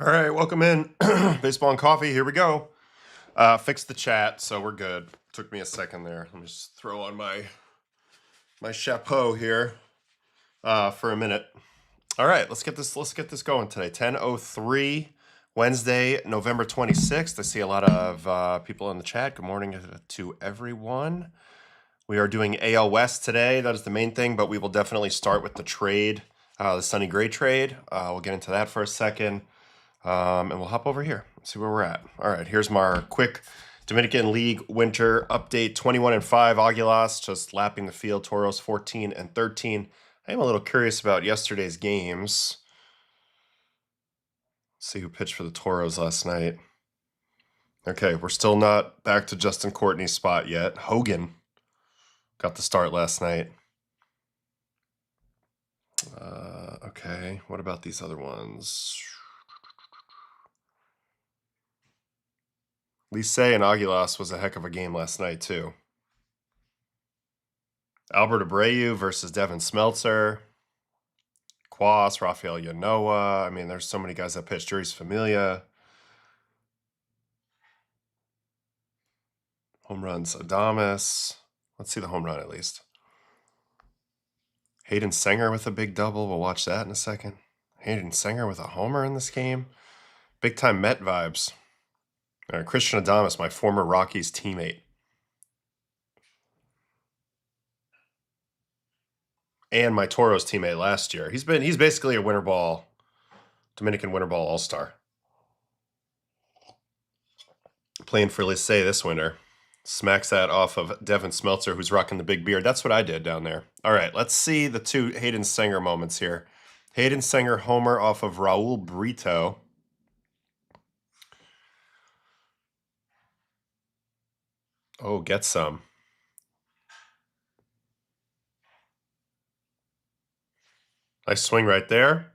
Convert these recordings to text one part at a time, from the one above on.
All right, welcome in. Baseball and coffee. Here we go. Fixed the chat, so we're good. Took me a second there. Let me just throw on my chapeau here for a minute. All right, let's get this going today. 10:03, Wednesday, November 26th. I see a lot of people in the chat. Good morning to everyone. We are doing AL West today. That is the main thing, but we will definitely start with the trade, the Sonny Gray trade. We'll get into that for a second. And we'll hop over here and see where we're at. All right, here's my quick Dominican League winter update. 21-5 Aguilas, just lapping the field. Toros 14-13. I am a little curious about yesterday's games. Let's see who pitched for the Toros last night. Okay, we're still not back to Justin Courtney's spot yet. Hogan got the start last night. Okay, what about these other ones? Licey and Aguilas was a heck of a game last night, too. Albert Abreu versus Devin Smeltzer. Quas, Rafael Yanoa. I mean, there's so many guys that pitched. Juris Familia. Home runs, Adames. Let's see the home run at least. Hayden Senger with a big double. We'll watch that in a second. Hayden Senger with a homer in this game. Big time Met vibes. All right, Christian Adames, my former Rockies teammate. And my Toros teammate last year. He's basically a Dominican winter ball all-star. Playing for Licey this winter. Smacks that off of Devin Smeltzer, who's rocking the big beard. That's what I did down there. All right, let's see the two Hayden Senger moments here. Hayden Senger homer off of Raul Brito. Oh, get some. Nice swing right there.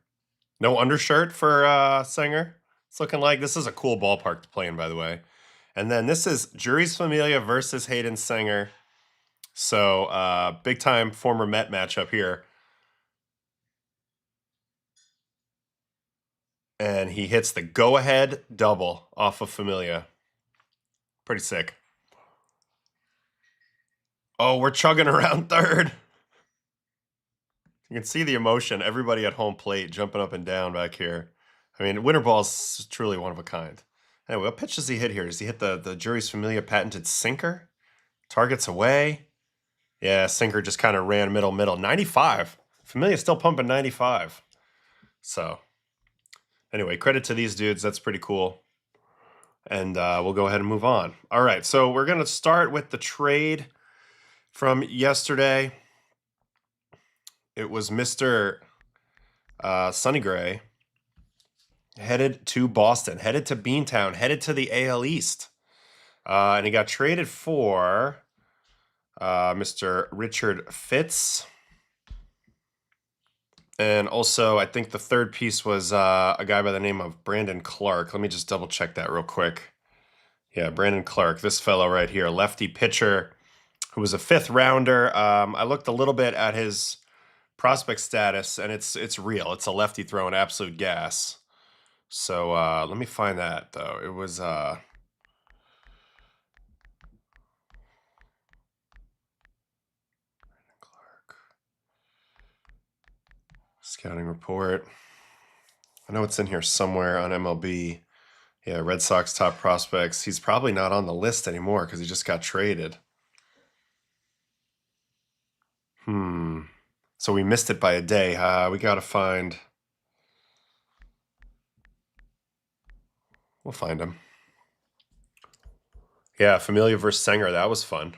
No undershirt for Senger. It's looking like this is a cool ballpark to play in, by the way. And then this is Juris Familia versus Hayden Senger. So big time former Met matchup here. And he hits the go-ahead double off of Familia. Pretty sick. Oh, we're chugging around third. You can see the emotion. Everybody at home plate jumping up and down back here. I mean, winter ball is truly one of a kind. Anyway, what pitch does he hit here? Does he hit the Juris Familia patented sinker? Targets away. Yeah, sinker just kind of ran middle. 95. Familia still pumping 95. So, anyway, credit to these dudes. That's pretty cool. And we'll go ahead and move on. All right, so we're going to start with the trade from yesterday. It was Mr. Sonny Gray headed to Boston, headed to Beantown, headed to the AL East. And he got traded for Mr. Richard Fitz. And also, I think the third piece was a guy by the name of Brandon Clark. Let me just double check that real quick. Yeah, Brandon Clark, this fellow right here, lefty pitcher who was a fifth rounder. I looked a little bit at his prospect status, and it's real. It's a lefty throwing absolute gas. So let me find that, though. It was Clark. Scouting report. I know it's in here somewhere on MLB. Yeah, Red Sox top prospects. He's probably not on the list anymore because he just got traded. So we missed it by a day. We got to find... We'll find him. Yeah, Familia versus Senger. That was fun.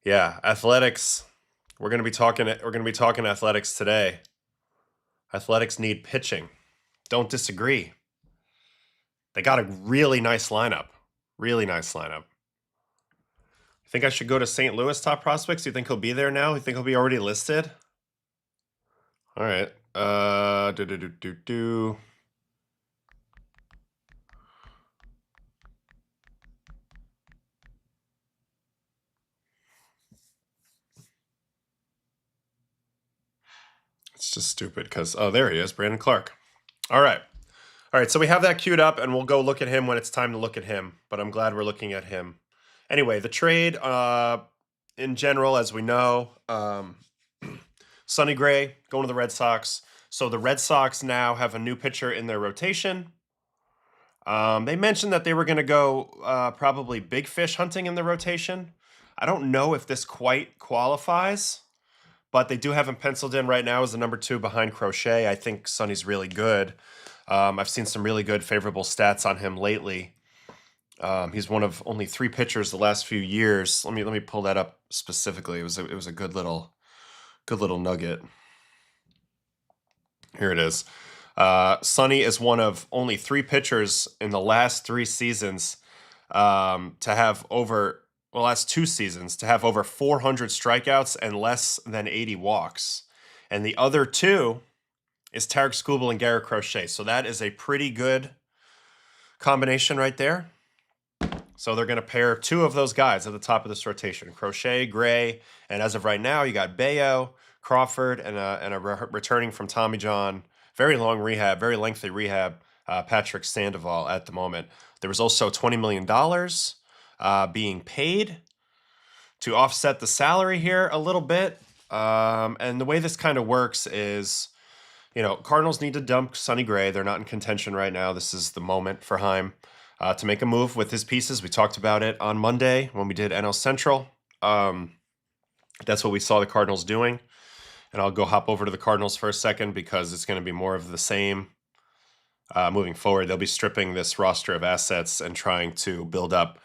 Yeah, athletics. We're gonna be talking athletics today. Athletics need pitching. Don't disagree. They got a really nice lineup. Really nice lineup. You think I should go to St. Louis top prospects? You think he'll be there now? You think he'll be already listed? All right. It's just stupid because, oh, there he is, Brandon Clark. All right. All right, so we have that queued up, and we'll go look at him when it's time to look at him, but I'm glad we're looking at him. Anyway, the trade, in general, as we know, Sonny Gray going to the Red Sox. So the Red Sox now have a new pitcher in their rotation. They mentioned that they were going to go probably big fish hunting in the rotation. I don't know if this quite qualifies, but they do have him penciled in right now as the number 2 behind Crochet. I think Sonny's really good. I've seen some really good favorable stats on him lately. He's one of only 3 pitchers the last few years. Let me pull that up specifically. It was a good little nugget. Here it is. Sonny is one of only 3 pitchers in the last 3 seasons to have over, well, last 2 seasons to have over 400 strikeouts and less than 80 walks. And the other 2 is Tarek Skubal and Garrett Crochet. So that is a pretty good combination right there. So they're going to pair 2 of those guys at the top of this rotation, Crochet, Gray, and as of right now, you got Bayo, Crawford, and a returning from Tommy John, very long rehab, very lengthy rehab, Patrick Sandoval at the moment. There was also $20 million being paid to offset the salary here a little bit. And the way this kind of works is, you know, Cardinals need to dump Sonny Gray. They're not in contention right now. This is the moment for Heim to make a move with his pieces. We talked about it on Monday when we did NL Central. That's what we saw the Cardinals doing. And I'll go hop over to the Cardinals for a second because it's going to be more of the same moving forward. They'll be stripping this roster of assets and trying to build up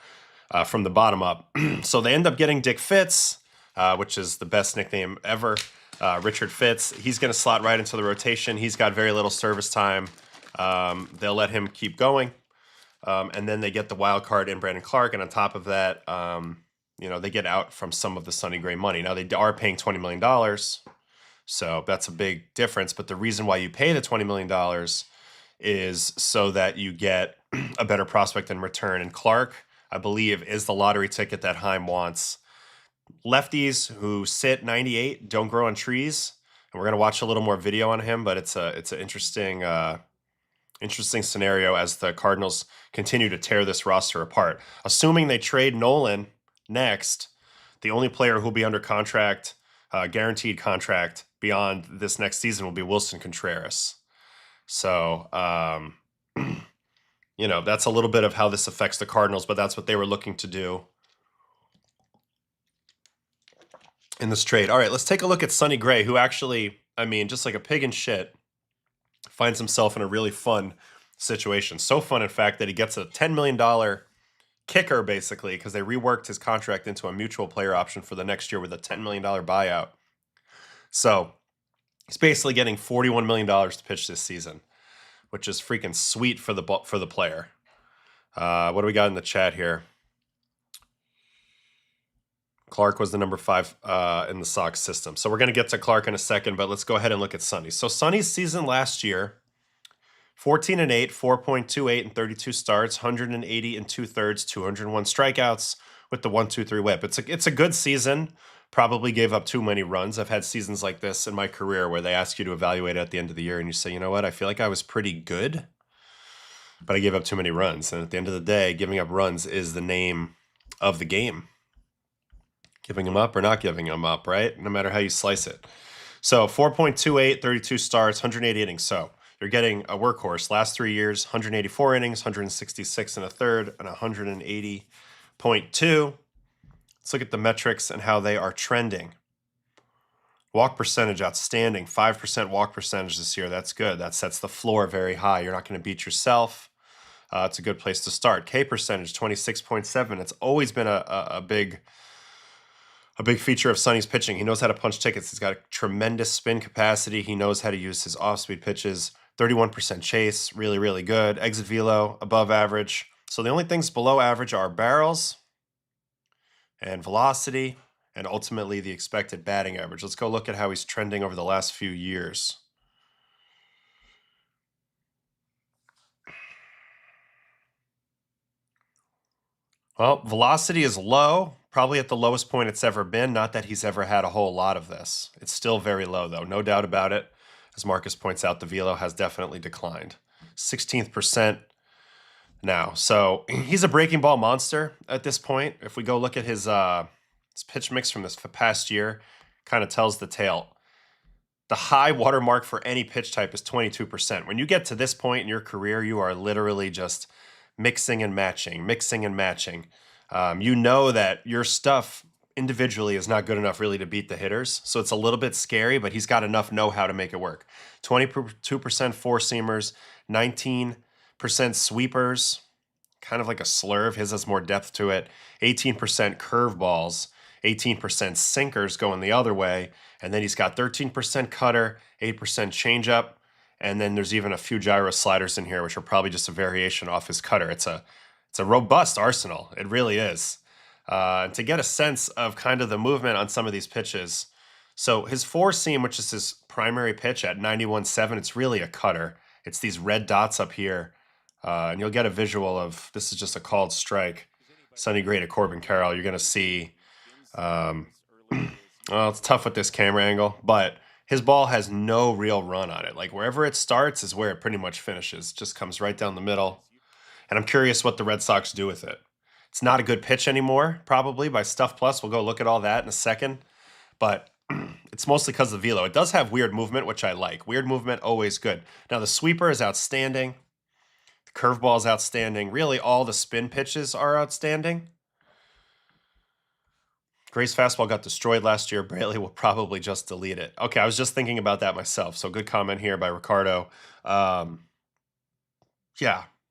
from the bottom up. So they end up getting Dick Fitz, which is the best nickname ever. Richard Fitz. He's going to slot right into the rotation. He's got very little service time. They'll let him keep going. And then they get the wild card in Brandon Clark. And on top of that, you know, they get out from some of the Sonny Gray money. Now, they are paying $20 million. So that's a big difference. But the reason why you pay the $20 million is so that you get a better prospect in return. And Clark, I believe, is the lottery ticket that Heim wants. Lefties who sit 98 don't grow on trees. And we're going to watch a little more video on him, but it's an interesting scenario as the Cardinals continue to tear this roster apart. Assuming they trade Nolan next, the only player who'll be under contract, guaranteed contract beyond this next season will be Wilson Contreras. So, you know, that's a little bit of how this affects the Cardinals, but that's what they were looking to do in this trade. All right, let's take a look at Sonny Gray, who actually, I mean, just like a pig in shit, finds himself in a really fun situation. So fun, in fact, that he gets a $10 million kicker, basically, because they reworked his contract into a mutual player option for the next year with a $10 million buyout. So he's basically getting $41 million to pitch this season, which is freaking sweet for the player. What do we got in the chat here? Clark was the number 5 in the Sox system. So we're going to get to Clark in a second, but let's go ahead and look at Sonny. So Sonny's season last year, 14-8, 4.28 and 32 starts, 180 and 2/3, 201 strikeouts with the 1-2-3 whip. It's a good season. Probably gave up too many runs. I've had seasons like this in my career where they ask you to evaluate at the end of the year and you say, you know what, I feel like I was pretty good, but I gave up too many runs. And at the end of the day, giving up runs is the name of the game. Giving them up or not giving them up, right? No matter how you slice it. So 4.28, 32 starts, 180 innings. So you're getting a workhorse. Last 3 years, 184 innings, 166 and a third, and 180.2. Let's look at the metrics and how they are trending. Walk percentage, outstanding. 5% walk percentage this year. That's good. That sets the floor very high. You're not going to beat yourself. It's a good place to start. K percentage, 26.7. It's always been a big feature of Sonny's pitching. He knows how to punch tickets. He's got a tremendous spin capacity. He knows how to use his off-speed pitches. 31% chase, really, really good. Exit velo, above average. So the only things below average are barrels and velocity, and ultimately the expected batting average. Let's go look at how he's trending over the last few years. Well, velocity is low, probably at the lowest point it's ever been. Not that he's ever had a whole lot of this. It's still very low, though, no doubt about it. As Marcus points out, the velo has definitely declined. 16th percent now. So he's a breaking ball monster at this point. If we go look at his pitch mix from this past year, kind of tells the tale. The high watermark for any pitch type is 22%. When you get to this point in your career, you are literally just mixing and matching, mixing and matching. You know that your stuff individually is not good enough really to beat the hitters. So it's a little bit scary, but he's got enough know-how to make it work. 22% four-seamers, 19% sweepers, kind of like a slurve. His has more depth to it. 18% curveballs, 18% sinkers going the other way. And then he's got 13% cutter, 8% changeup. And then there's even a few gyro sliders in here, which are probably just a variation off his cutter. It's a robust arsenal. It really is. To get a sense of kind of the movement on some of these pitches. So his four seam, which is his primary pitch at 91.7, it's really a cutter. It's these red dots up here. And you'll get a visual of, this is just a called strike. Sonny Gray to Corbin Carroll. You're going to see, well, it's tough with this camera angle, but his ball has no real run on it. Like wherever it starts is where it pretty much finishes. Just comes right down the middle. And I'm curious what the Red Sox do with it. It's not a good pitch anymore, probably by Stuff Plus. We'll go look at all that in a second. But it's mostly because of the velo. It does have weird movement, which I like. Weird movement, always good. Now the sweeper is outstanding. The curveball is outstanding. Really, all the spin pitches are outstanding. Gray's fastball got destroyed last year. Braley will probably just delete it. Okay, I was just thinking about that myself. So good comment here by Ricardo. Yeah,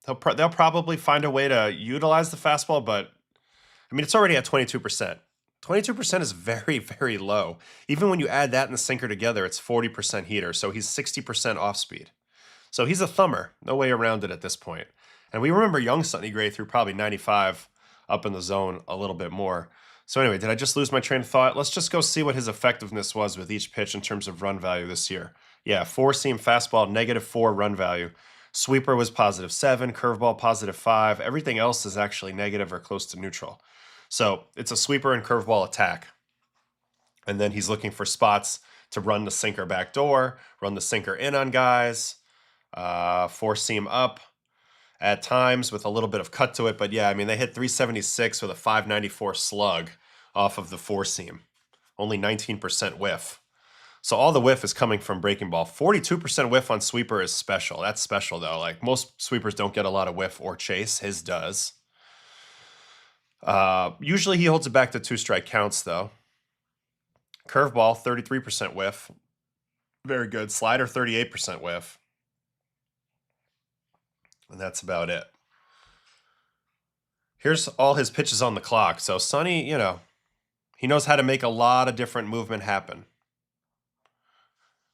they'll probably find a way to utilize the fastball, but I mean, it's already at 22%. 22% is very, very low. Even when you add that and the sinker together, it's 40% heater. So he's 60% off speed. So he's a thumber. No way around it at this point. And we remember young Sonny Gray threw probably 95 up in the zone a little bit more. So anyway, did I just lose my train of thought? Let's just go see what his effectiveness was with each pitch in terms of run value this year. Yeah, four-seam fastball, -4 run value. Sweeper was +7, curveball +5. Everything else is actually negative or close to neutral. So it's a sweeper and curveball attack. And then he's looking for spots to run the sinker back door, run the sinker in on guys, four-seam up at times with a little bit of cut to it. But yeah, I mean, they hit 376 with a 594 slug off of the four-seam. Only 19% whiff. So all the whiff is coming from breaking ball. 42% whiff on sweeper is special. That's special, though. Like, most sweepers don't get a lot of whiff or chase. His does. Usually he holds it back to 2-strike counts, though. Curveball, 33% whiff. Very good. Slider, 38% whiff. And that's about it. Here's all his pitches on the clock. So Sonny, you know, he knows how to make a lot of different movement happen.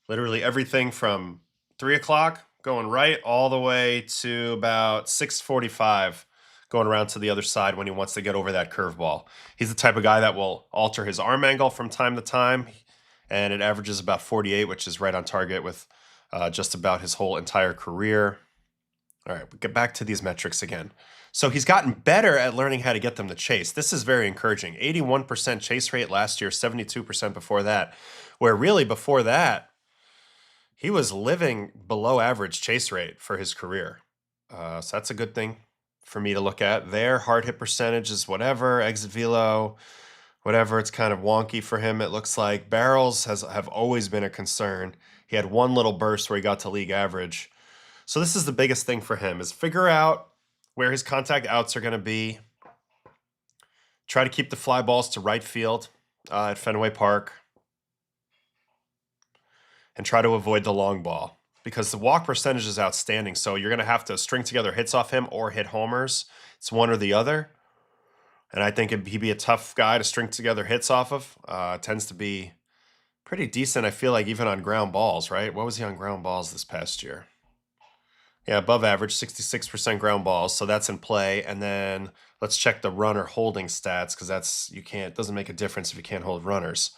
Literally everything from 3 o'clock going right all the way to about 6:45 going around to the other side when he wants to get over that curveball. He's the type of guy that will alter his arm angle from time to time, and it averages about 48, which is right on target with just about his whole entire career. All right, we get back to these metrics again. So he's gotten better at learning how to get them to chase. This is very encouraging. 81% chase rate last year, 72% before that, where really before that, he was living below average chase rate for his career. So that's a good thing for me to look at. There, hard hit percentage is whatever, exit velo, whatever. It's kind of wonky for him, it looks like. Barrels have always been a concern. He had one little burst where he got to league average. So this is the biggest thing for him, is figure out where his contact outs are going to be. Try to keep the fly balls to right field at Fenway Park. And try to avoid the long ball, because the walk percentage is outstanding. So you're going to have to string together hits off him or hit homers. It's one or the other. And I think he'd be a tough guy to string together hits off of. Tends to be pretty decent, I feel like, even on ground balls, right? What was he on ground balls this past year? Yeah, above average, 66% ground balls. So that's in play. And then let's check the runner holding stats, because it doesn't make a difference if you can't hold runners.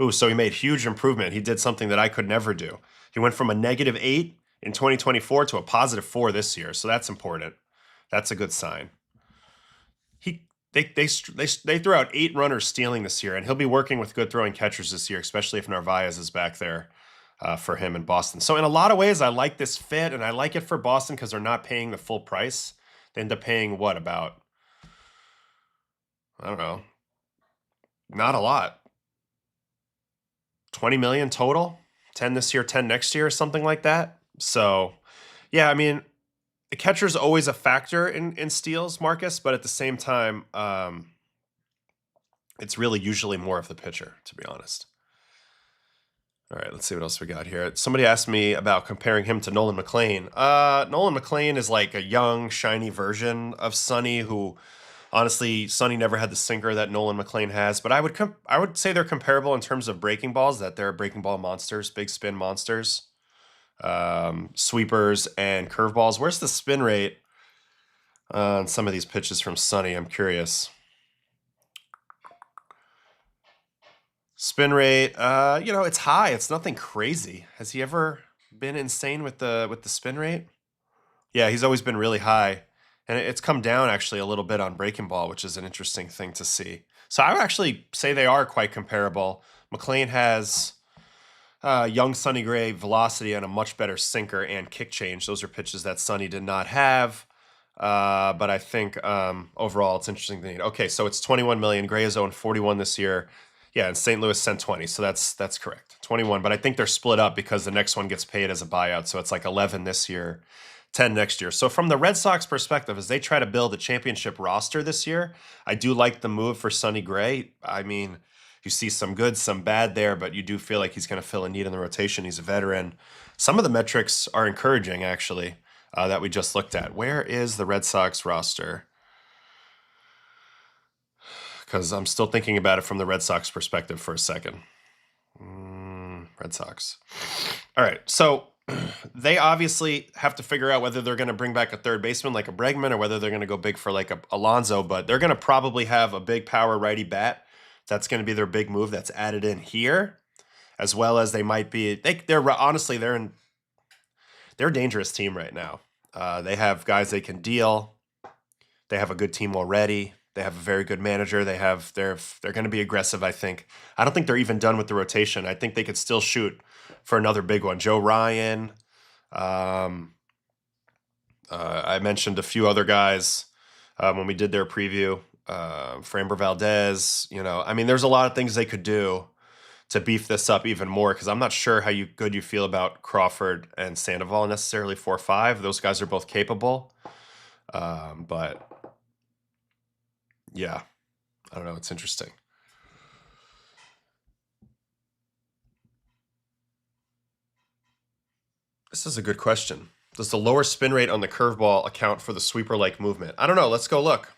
Ooh, so he made huge improvement. He did something that I could never do. He went from a -8 in 2024 to a +4 this year. So that's important. That's a good sign. They threw out 8 runners stealing this year, and he'll be working with good throwing catchers this year, especially if Narvaez is back there. for him in Boston. So in a lot of ways, I like this fit, and I like it for Boston because they're not paying the full price. They end up paying what, about, I don't know, not a lot. 20 million total, 10 this year, 10 next year, something like that. So yeah, I mean, the catcher's always a factor in steals, Marcus, but at the same time, it's really usually more of the pitcher, to be honest. All right, let's see what else we got here. Somebody asked me about comparing him to Nolan McLean. Nolan McLean is like a young, shiny version of Sonny, who honestly, Sonny never had the sinker that Nolan McLean has. But I would say they're comparable in terms of breaking balls, that they're breaking ball monsters, big spin monsters, sweepers, and curveballs. Where's the spin rate on some of these pitches from Sonny? I'm curious. Spin rate, it's high. It's nothing crazy. Has he ever been insane with the spin rate? Yeah, he's always been really high, and it's come down actually a little bit on breaking ball, which is an interesting thing to see. So I would actually say they are quite comparable. McLean has young Sonny Gray velocity and a much better sinker and kick change. Those are pitches that Sonny did not have. But I think overall it's interesting to need. Okay, so it's 21 million. Gray has owned 41 this year. Yeah, and St. Louis sent 20, so that's correct. 21, but I think they're split up because the next one gets paid as a buyout, so it's like 11 this year, 10 next year. So from the Red Sox perspective, as they try to build a championship roster this year, I do like the move for Sonny Gray. I mean, you see some good, some bad there, but you do feel like he's going to fill a need in the rotation. He's a veteran. Some of the metrics are encouraging, actually, that we just looked at. Where is the Red Sox roster? Because I'm still thinking about it from the Red Sox perspective for a second. Red Sox. All right, so they obviously have to figure out whether they're going to bring back a third baseman like a Bregman or whether they're going to go big for like a Alonso, but they're going to probably have a big power righty bat. That's going to be their big move that's added in here, as well as they might be. They're honestly they're a dangerous team right now. They have guys they can deal. They have a good team already. They have a very good manager. They're going to be aggressive, I think. I don't think they're even done with the rotation. I think they could still shoot for another big one. Joe Ryan. I mentioned a few other guys when we did their preview. Framber Valdez. I mean, there's a lot of things they could do to beef this up even more, because I'm not sure how good you feel about Crawford and Sandoval necessarily 4-5. Those guys are both capable. But yeah, I don't know. It's interesting. This is a good question. Does the lower spin rate on the curveball account for the sweeper-like movement? I don't know. Let's go look.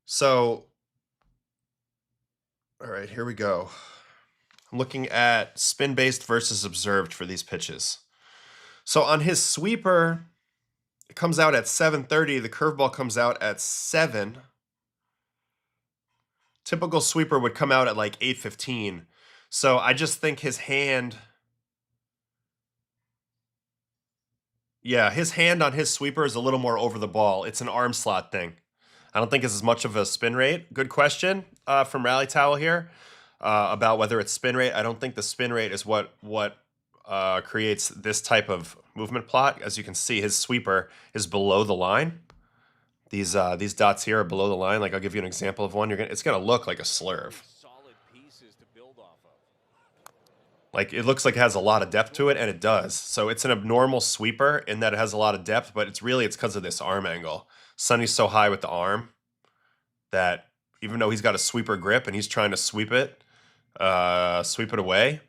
So, all right, here we go. I'm looking at spin-based versus observed for these pitches. So on his sweeper, it comes out at 730. The curveball comes out at 7. Typical sweeper would come out at like 815. So I just think his hand... Yeah, his hand on his sweeper is a little more over the ball. It's an arm slot thing. I don't think it's as much of a spin rate. Good question from Rally Towel here about whether it's spin rate. I don't think the spin rate is what creates this type of movement plot. As you can see, his sweeper is below the line. These dots here are below the line. Like, I'll give you an example of one. It's gonna look like a slurve. Like, it looks like it has a lot of depth to it, and it does. So it's an abnormal sweeper in that it has a lot of depth, but it's because of this arm angle. Sonny's so high with the arm that even though he's got a sweeper grip and he's trying to sweep it away,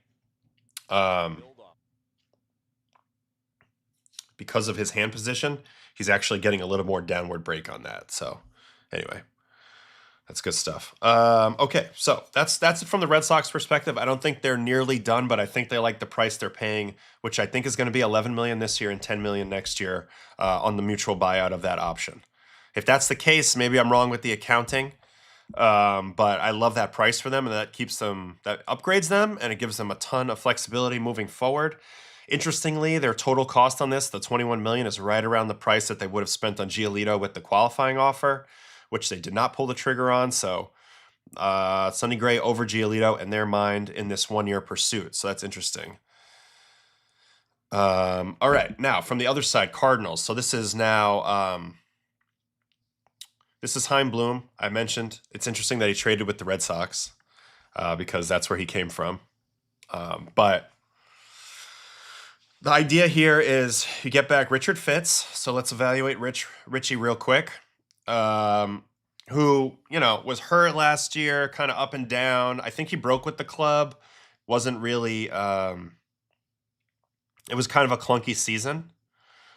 because of his hand position, he's actually getting a little more downward break on that. So anyway, that's good stuff. Okay, so that's it from the Red Sox perspective. I don't think they're nearly done, but I think they like the price they're paying, which I think is going to be $11 million this year and $10 million next year on the mutual buyout of that option. If that's the case, maybe I'm wrong with the accounting, but I love that price for them, and that upgrades them, and it gives them a ton of flexibility moving forward. Interestingly, their total cost on this, the $21 million, is right around the price that they would have spent on Giolito with the qualifying offer, which they did not pull the trigger on. So Sonny Gray over Giolito in their mind in this one-year pursuit. So that's interesting. All right, now from the other side, Cardinals. So this is now this is Chaim Bloom. I mentioned it's interesting that he traded with the Red Sox because that's where he came from. But the idea here is you get back Richard Fitz. So let's evaluate Richie real quick. Who, you know, was hurt last year, kind of up and down. I think he broke with the club. Wasn't really, it was kind of a clunky season,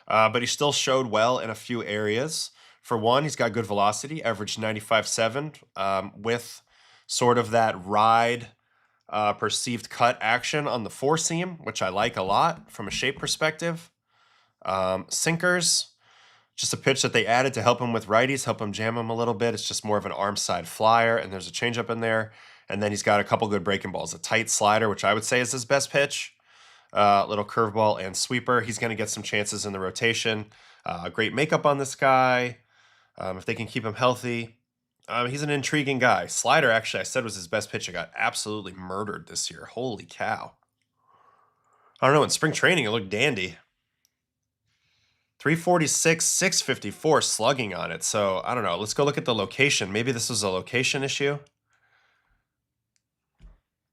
but he still showed well in a few areas. For one, he's got good velocity, averaged 95.7 with sort of that ride perceived cut action on the four seam, which I like a lot from a shape perspective. Sinkers. Just a pitch that they added to help him with righties, help him jam him a little bit. It's just more of an arm side flyer, and there's a changeup in there. And then he's got a couple good breaking balls. A tight slider, which I would say is his best pitch. Little curveball and sweeper. He's going to get some chances in the rotation. Great makeup on this guy. If they can keep him healthy. He's an intriguing guy. Slider, actually, I said was his best pitch. It got absolutely murdered this year. Holy cow. I don't know. In spring training, it looked dandy. 346, 654 slugging on it. So I don't know. Let's go look at the location. Maybe this was a location issue.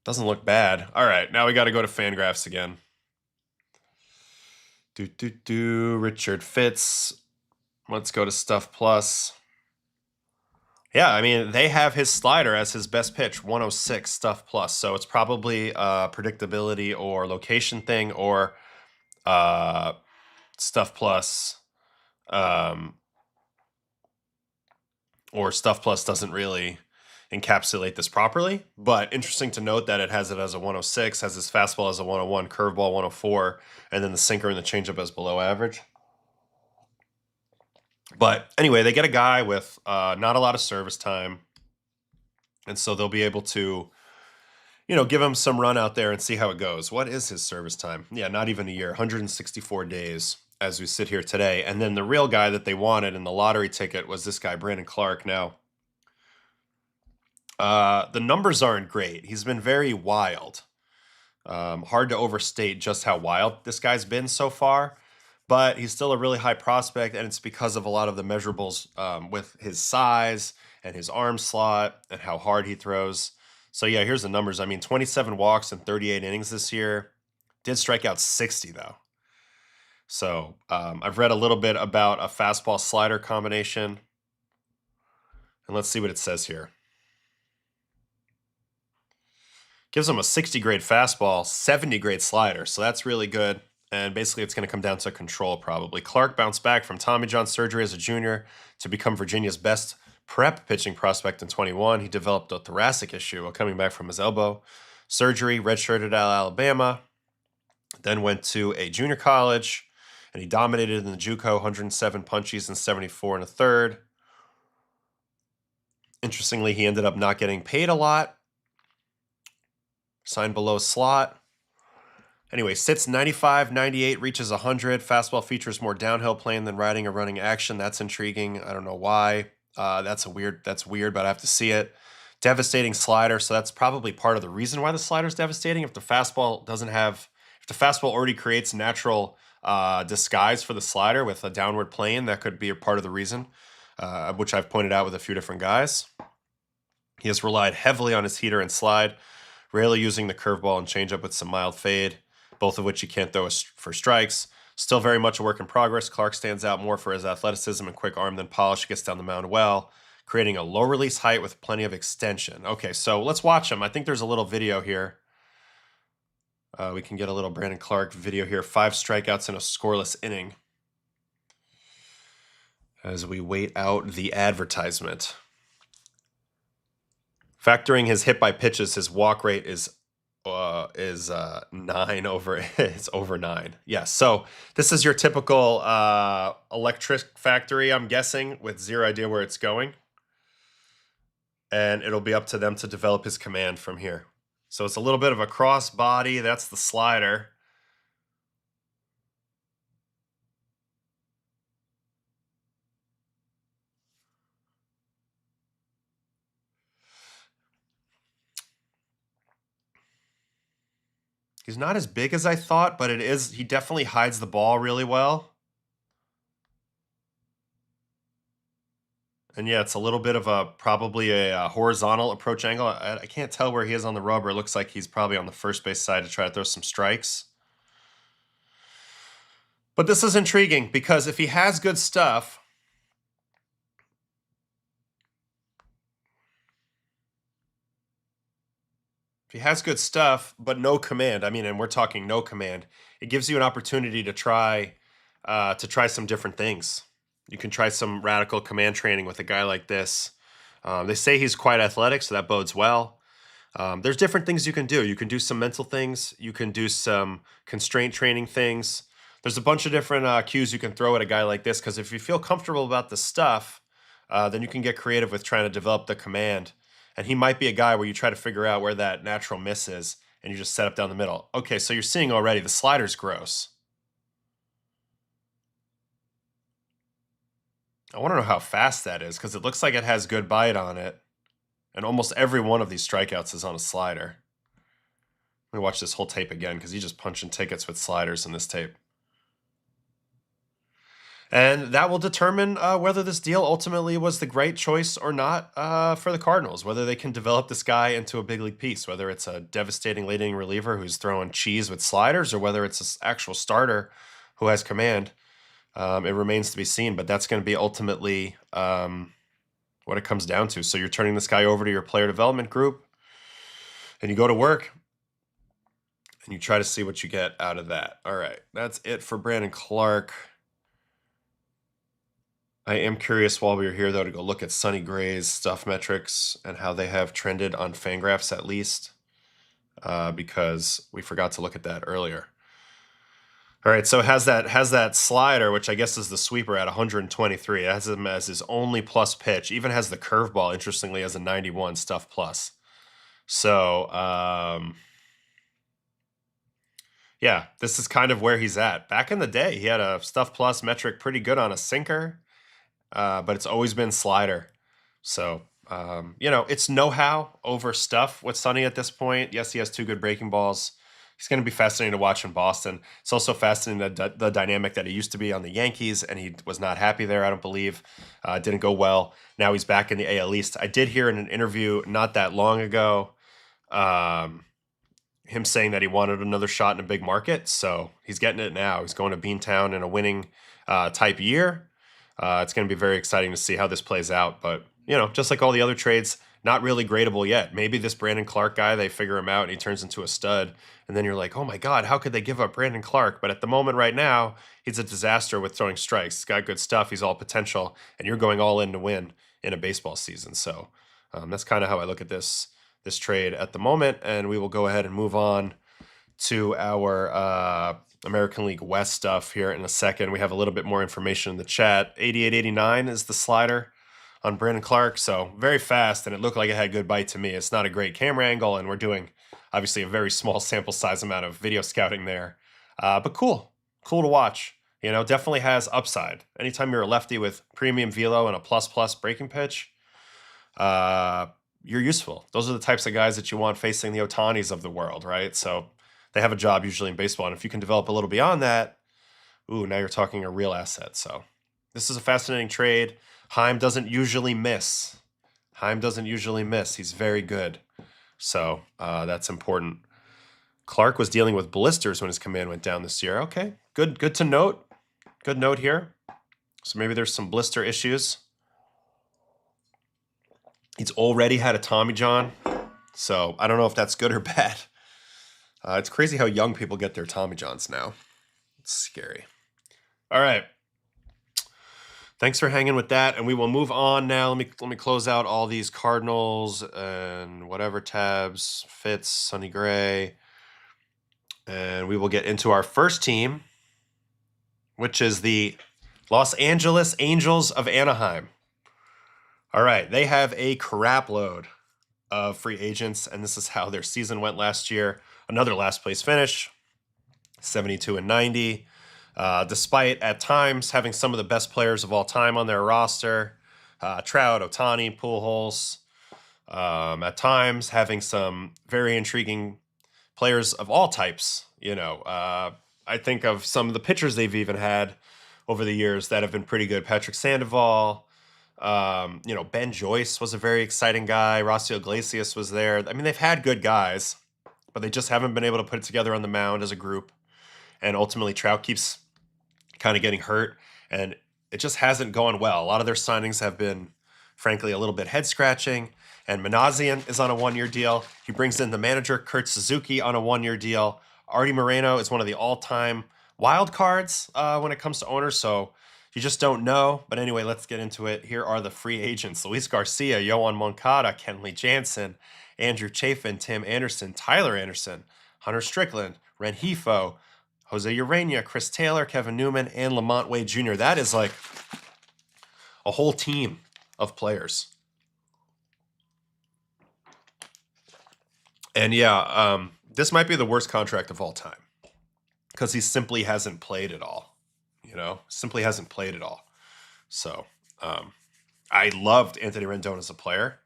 Doesn't look bad. All right, now we got to go to Fangraphs again. Richard Fitz. Let's go to Stuff Plus. Yeah, I mean, they have his slider as his best pitch, 106 Stuff Plus. So it's probably a predictability or location thing or Stuff Plus, or Stuff Plus doesn't really encapsulate this properly. But interesting to note that it has it as a 106, has his fastball as a 101, curveball 104, and then the sinker and the changeup as below average. But anyway, they get a guy with not a lot of service time, and so they'll be able to, you know, give him some run out there and see how it goes. What is his service time? Yeah, not even a year, 164 days as we sit here today. And then the real guy that they wanted in the lottery ticket was this guy, Brandon Clark. Now, the numbers aren't great. He's been very wild. Hard to overstate just how wild this guy's been so far. But he's still a really high prospect, and it's because of a lot of the measurables with his size and his arm slot and how hard he throws. So, yeah, here's the numbers. I mean, 27 walks in 38 innings this year. Did strike out 60, though. So, I've read a little bit about a fastball-slider combination. And let's see what it says here. Gives him a 60-grade fastball, 70-grade slider. So that's really good. And basically, it's going to come down to control, probably. Clark bounced back from Tommy John surgery as a junior to become Virginia's best prep pitching prospect in 21. He developed a thoracic issue while coming back from his elbow surgery, redshirted at Alabama, then went to a junior college, and he dominated in the JUCO, 107 punchies and 74 and a third. Interestingly, he ended up not getting paid a lot. Signed below slot. Anyway, sits 95, 98, reaches 100. Fastball features more downhill plane than riding or running action. That's intriguing. I don't know why. That's weird, but I have to see it. Devastating slider, so that's probably part of the reason why the slider is devastating. If the fastball already creates natural disguise for the slider with a downward plane, that could be a part of the reason, which I've pointed out with a few different guys. He has relied heavily on his heater and slide, rarely using the curveball and changeup with some mild fade, both of which he can't throw for strikes. Still very much a work in progress. Clark stands out more for his athleticism and quick arm than polish. He gets down the mound well, creating a low release height with plenty of extension. Okay, so let's watch him. I think there's a little video here. We can get a little Brandon Clark video here. 5 strikeouts in a scoreless inning. As we wait out the advertisement. Factoring his hit by pitches, his walk rate is 9 over. It's over 9. Yeah. So this is your typical electric factory, I'm guessing, with zero idea where it's going, and it'll be up to them to develop his command from here. So it's a little bit of a cross body. That's the slider. He's not as big as I thought, but he definitely hides the ball really well. And yeah, it's a little bit of probably a horizontal approach angle. I can't tell where he is on the rubber. It looks like he's probably on the first base side to try to throw some strikes. But this is intriguing because if he has good stuff, but no command, I mean, and we're talking no command, it gives you an opportunity to try some different things. You can try some radical command training with a guy like this. They say he's quite athletic, so that bodes well. There's different things you can do. You can do some mental things. You can do some constraint training things. There's a bunch of different cues you can throw at a guy like this, because if you feel comfortable about the stuff, then you can get creative with trying to develop the command. And he might be a guy where you try to figure out where that natural miss is, and you just set up down the middle. Okay, so you're seeing already the slider's gross. I want to know how fast that is, because it looks like it has good bite on it. And almost every one of these strikeouts is on a slider. Let me watch this whole tape again, because he's just punching tickets with sliders in this tape. And that will determine whether this deal ultimately was the great choice or not for the Cardinals, whether they can develop this guy into a big league piece, whether it's a devastating late inning reliever who's throwing cheese with sliders, or whether it's an actual starter who has command. It remains to be seen, but that's going to be ultimately what it comes down to. So you're turning this guy over to your player development group, and you go to work, and you try to see what you get out of that. All right, that's it for Brandon Clark. I am curious while we were here, though, to go look at Sonny Gray's stuff metrics and how they have trended on Fangraphs at least, because we forgot to look at that earlier. All right, so it has that slider, which I guess is the sweeper, at 123. It has him as his only plus pitch. Even has the curveball, interestingly, as a 91 stuff plus. So, yeah, this is kind of where he's at. Back in the day, he had a stuff plus metric pretty good on a sinker, but it's always been slider. So, it's know-how over stuff with Sonny at this point. Yes, he has 2 good breaking balls. He's going to be fascinating to watch in Boston. It's also fascinating the dynamic that he used to be on the Yankees, and he was not happy there, I don't believe. Didn't go well. Now he's back in the AL East. I did hear in an interview not that long ago him saying that he wanted another shot in a big market, so he's getting it now. He's going to Beantown in a winning type year. It's going to be very exciting to see how this plays out, but just like all the other trades, not really gradable yet. Maybe this Brandon Clark guy, they figure him out and he turns into a stud, and then you're like, oh my God, how could they give up Brandon Clark? But at the moment right now, he's a disaster with throwing strikes. He's got good stuff. He's all potential, and you're going all in to win in a baseball season. So that's kind of how I look at this trade at the moment, and we will go ahead and move on to our American League West stuff here in a second. We have a little bit more information in the chat. 88-89 is the slider on Brandon Clark, so very fast, and it looked like it had good bite to me. It's not a great camera angle, and we're doing obviously a very small sample size amount of video scouting there, but cool to watch. Definitely has upside. Anytime you're a lefty with premium velo and a plus breaking pitch, you're useful. Those are the types of guys that you want facing the Ohtanis of the world, right? So they have a job usually in baseball, and if you can develop a little beyond that, now you're talking a real asset. So this is a fascinating trade. Heim doesn't usually miss. He's very good. So that's important. Clark was dealing with blisters when his command went down this year. Okay, good to note. Good note here. So maybe there's some blister issues. He's already had a Tommy John, so I don't know if that's good or bad. It's crazy how young people get their Tommy Johns now. It's scary. All right. Thanks for hanging with that, and we will move on now. Let me close out all these Cardinals and whatever tabs, Fitz, Sonny Gray, and we will get into our first team, which is the Los Angeles Angels of Anaheim. All right, they have a crap load of free agents, and this is how their season went last year. Another last place finish, 72-90. Despite at times having some of the best players of all time on their roster, Trout, Ohtani, Pujols, at times having some very intriguing players of all types. I think of some of the pitchers they've even had over the years that have been pretty good. Patrick Sandoval, Ben Joyce was a very exciting guy. Rossio Iglesias was there. I mean, they've had good guys, but they just haven't been able to put it together on the mound as a group. And ultimately, Trout keeps kind of getting hurt, and it just hasn't gone well. A lot of their signings have been, frankly, a little bit head-scratching. And Manassian is on a one-year deal. He brings in the manager, Kurt Suzuki, on a one-year deal. Artie Moreno is one of the all-time wild cards when it comes to owners, so you just don't know. But anyway, let's get into it. Here are the free agents. Luis Garcia, Yohan Moncada, Kenley Jansen, Andrew Chafin, Tim Anderson, Tyler Anderson, Hunter Strickland, Rengifo, Jose Urena, Chris Taylor, Kevin Newman, and Lamont Wade Jr. That is like a whole team of players. And yeah, this might be the worst contract of all time because he simply hasn't played it all. Simply hasn't played it all. So I loved Anthony Rendon as a player.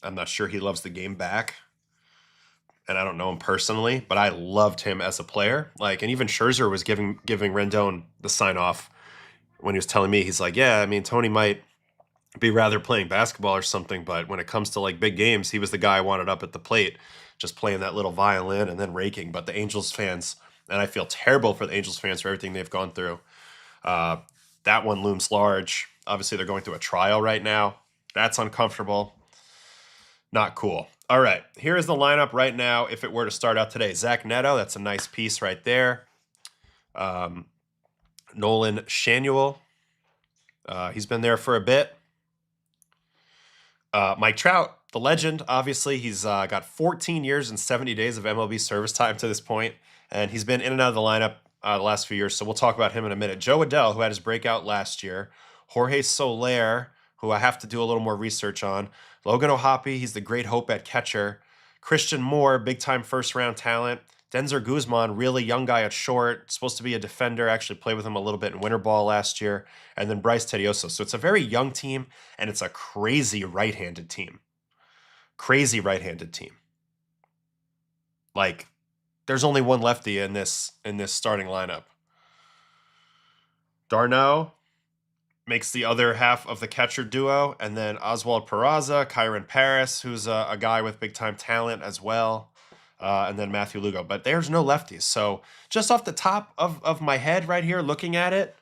I'm not sure he loves the game back. And I don't know him personally, but I loved him as a player. And even Scherzer was giving Rendon the sign off when he was telling me, he's like, yeah, I mean, Tony might be rather playing basketball or something, but when it comes to big games, he was the guy I wanted up at the plate, just playing that little violin and then raking. But the Angels fans, and I feel terrible for the Angels fans for everything they've gone through. That one looms large. Obviously, they're going through a trial right now. That's uncomfortable. Not cool. All right, here is the lineup right now if it were to start out today. Zach Neto, that's a nice piece right there. Nolan Shanuel, he's been there for a bit. Mike Trout, the legend, obviously. He's got 14 years and 70 days of MLB service time to this point, and he's been in and out of the lineup the last few years, so we'll talk about him in a minute. Joe Adell, who had his breakout last year. Jorge Soler, who I have to do a little more research on. Logan O'Hoppe, he's the great hope at catcher. Christian Moore, big-time first-round talent. Denzer Guzman, really young guy at short, supposed to be a defender, actually played with him a little bit in winter ball last year. And then Bryce Tedioso. So it's a very young team, and it's a crazy right-handed team. Crazy right-handed team. There's only one lefty in this starting lineup. Darno makes the other half of the catcher duo, and then Oswald Peraza, Kyron Paris, who's a guy with big-time talent as well, and then Matthew Lugo. But there's no lefties. So just off the top of my head right here, looking at it,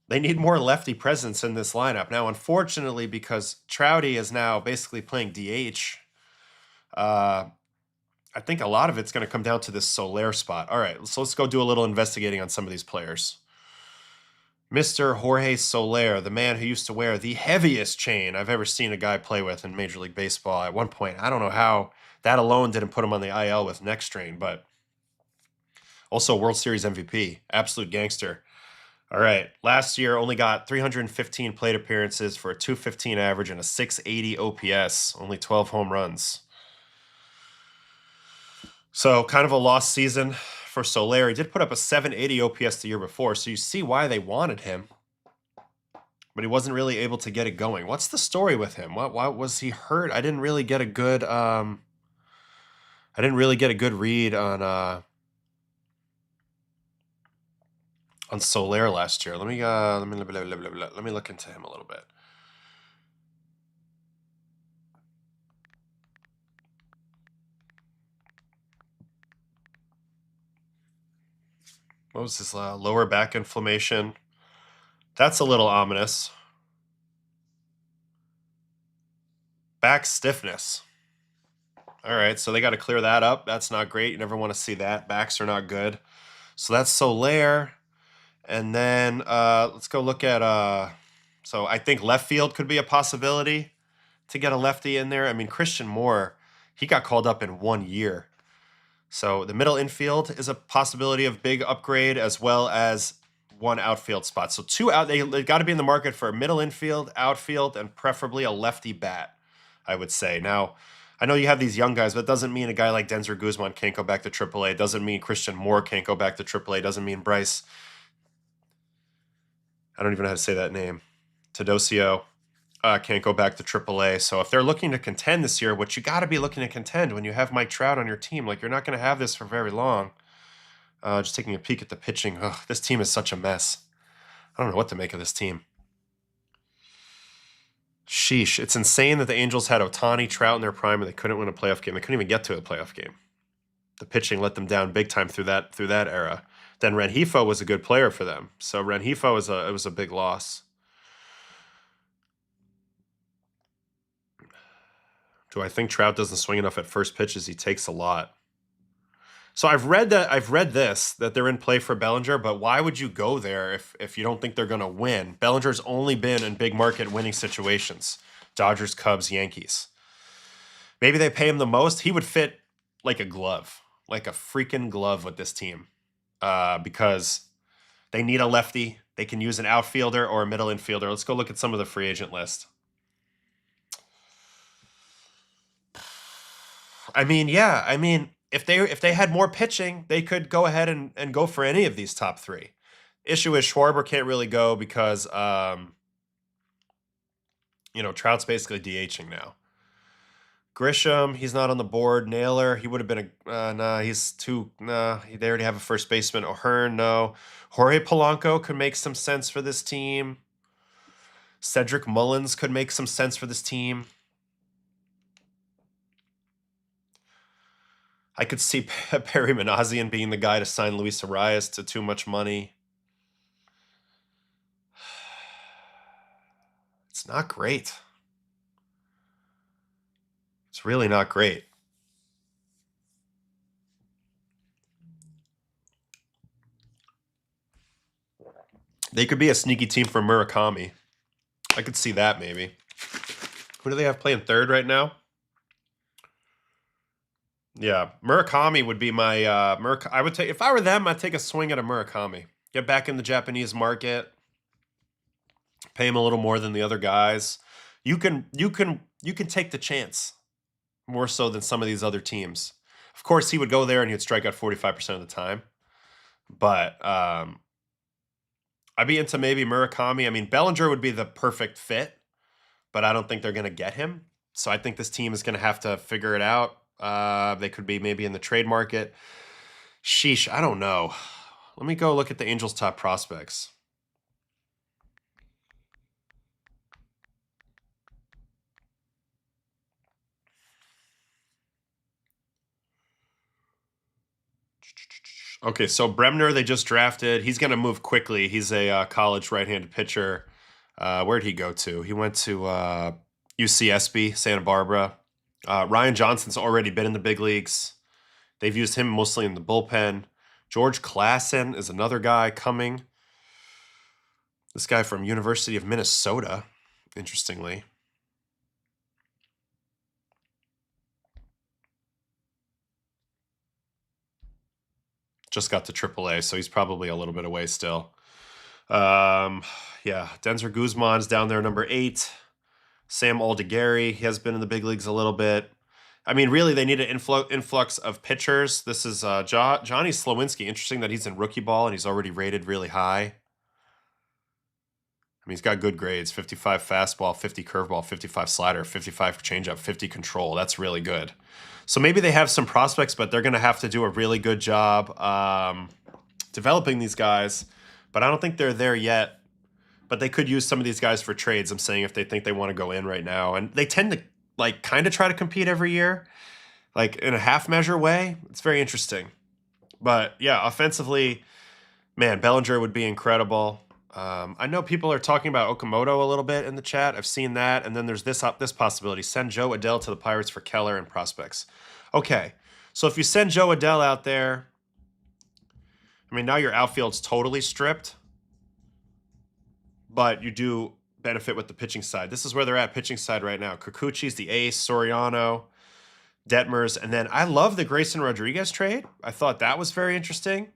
they need more lefty presence in this lineup. Now, unfortunately, because Trouty is now basically playing DH, I think a lot of it's going to come down to this Soler spot. All right, so let's go do a little investigating on some of these players. Mr. Jorge Soler, the man who used to wear the heaviest chain I've ever seen a guy play with in Major League Baseball. At one point, I don't know how that alone didn't put him on the IL with neck strain, but also World Series MVP, absolute gangster. All right, last year only got 315 plate appearances for a 215 average and a 680 OPS, only 12 home runs. So kind of a lost season for Soler. He did put up a 780 OPS the year before, so you see why they wanted him. But he wasn't really able to get it going. What's the story with him? Why was he hurt? I didn't really get a good read on Soler last year. Let me look into him a little bit. What was his lower back inflammation? That's a little ominous. Back stiffness. All right, so they got to clear that up. That's not great. You never want to see that. Backs are not good. So that's Soler. And then let's go look at so I think left field could be a possibility to get a lefty in there. I mean, Christian Moore, he got called up in 1 year. So the middle infield is a possibility of big upgrade, as well as one outfield spot. So two out, they got to be in the market for a middle infield, outfield, and preferably a lefty bat, I would say. Now, I know you have these young guys, but it doesn't mean a guy like Denzer Guzman can't go back to AAA. It doesn't mean Christian Moore can't go back to AAA. It doesn't mean Bryce, I don't even know how to say that name, Teodosio can't go back to AAA. So if they're looking to contend this year, which you got to be looking to contend when you have Mike Trout on your team, like you're not going to have this for very long. Just taking a peek at the pitching. Ugh, this team is such a mess. I don't know what to make of this team. Sheesh. It's insane that the Angels had Ohtani, Trout in their prime, and they couldn't win a playoff game. They couldn't even get to a playoff game. The pitching let them down big time through that era. Then Rengifo was a good player for them. So Rengifo was a big loss. Do I think Trout doesn't swing enough at first pitches? He takes a lot. So I've read this, that they're in play for Bellinger, but why would you go there if you don't think they're going to win? Bellinger's only been in big market winning situations. Dodgers, Cubs, Yankees. Maybe they pay him the most. He would fit like a glove, like a freaking glove with this team, because they need a lefty. They can use an outfielder or a middle infielder. Let's go look at some of the free agent list. I mean, yeah. I mean, if they had more pitching, they could go ahead and go for any of these top three. Issue is Schwarber can't really go because Trout's basically DHing now. Grisham, he's not on the board. Naylor, he would have been they already have a first baseman. O'Hearn, no. Jorge Polanco could make some sense for this team. Cedric Mullins could make some sense for this team. I could see Perry Manassian being the guy to sign Luis Arias to too much money. It's not great. It's really not great. They could be a sneaky team for Murakami. I could see that maybe. Who do they have playing third right now? Yeah, Murakami would be my I would take, if I were them, I'd take a swing at a Murakami. Get back in the Japanese market. Pay him a little more than the other guys. You can take the chance more so than some of these other teams. Of course, he would go there and he'd strike out 45% of the time. But I'd be into maybe Murakami. I mean, Bellinger would be the perfect fit, but I don't think they're going to get him. So I think this team is going to have to figure it out. They could be maybe in the trade market. Sheesh, I don't know. Let me go look at the Angels' top prospects. Okay, so Bremner, they just drafted. He's going to move quickly. He's a college right-handed pitcher. Where'd he go to? He went to UCSB, Santa Barbara. Ryan Johnson's already been in the big leagues. They've used him mostly in the bullpen. George Klassen is another guy coming. This guy from University of Minnesota, interestingly. Just got to AAA, so he's probably a little bit away still. Yeah, Denzer Guzman's down there, number 8. Sam Aldegheri, he has been in the big leagues a little bit. I mean, really, they need an influx of pitchers. This is Johnny Slowinski. Interesting that he's in rookie ball and he's already rated really high. I mean, he's got good grades. 55 fastball, 50 curveball, 55 slider, 55 changeup, 50 control. That's really good. So maybe they have some prospects, but they're going to have to do a really good job developing these guys. But I don't think they're there yet. But they could use some of these guys for trades, I'm saying, if they think they want to go in right now. And they tend to kind of try to compete every year, in a half-measure way. It's very interesting. But, yeah, offensively, man, Bellinger would be incredible. I know people are talking about Okamoto a little bit in the chat. I've seen that. And then there's this possibility. Send Joe Adele to the Pirates for Keller and prospects. Okay, so if you send Joe Adele out there, I mean, now your outfield's totally stripped. But you do benefit with the pitching side. This is where they're at, pitching side right now. Kikuchi's the ace, Soriano, Detmers, and then I love the Grayson Rodriguez trade. I thought that was very interesting.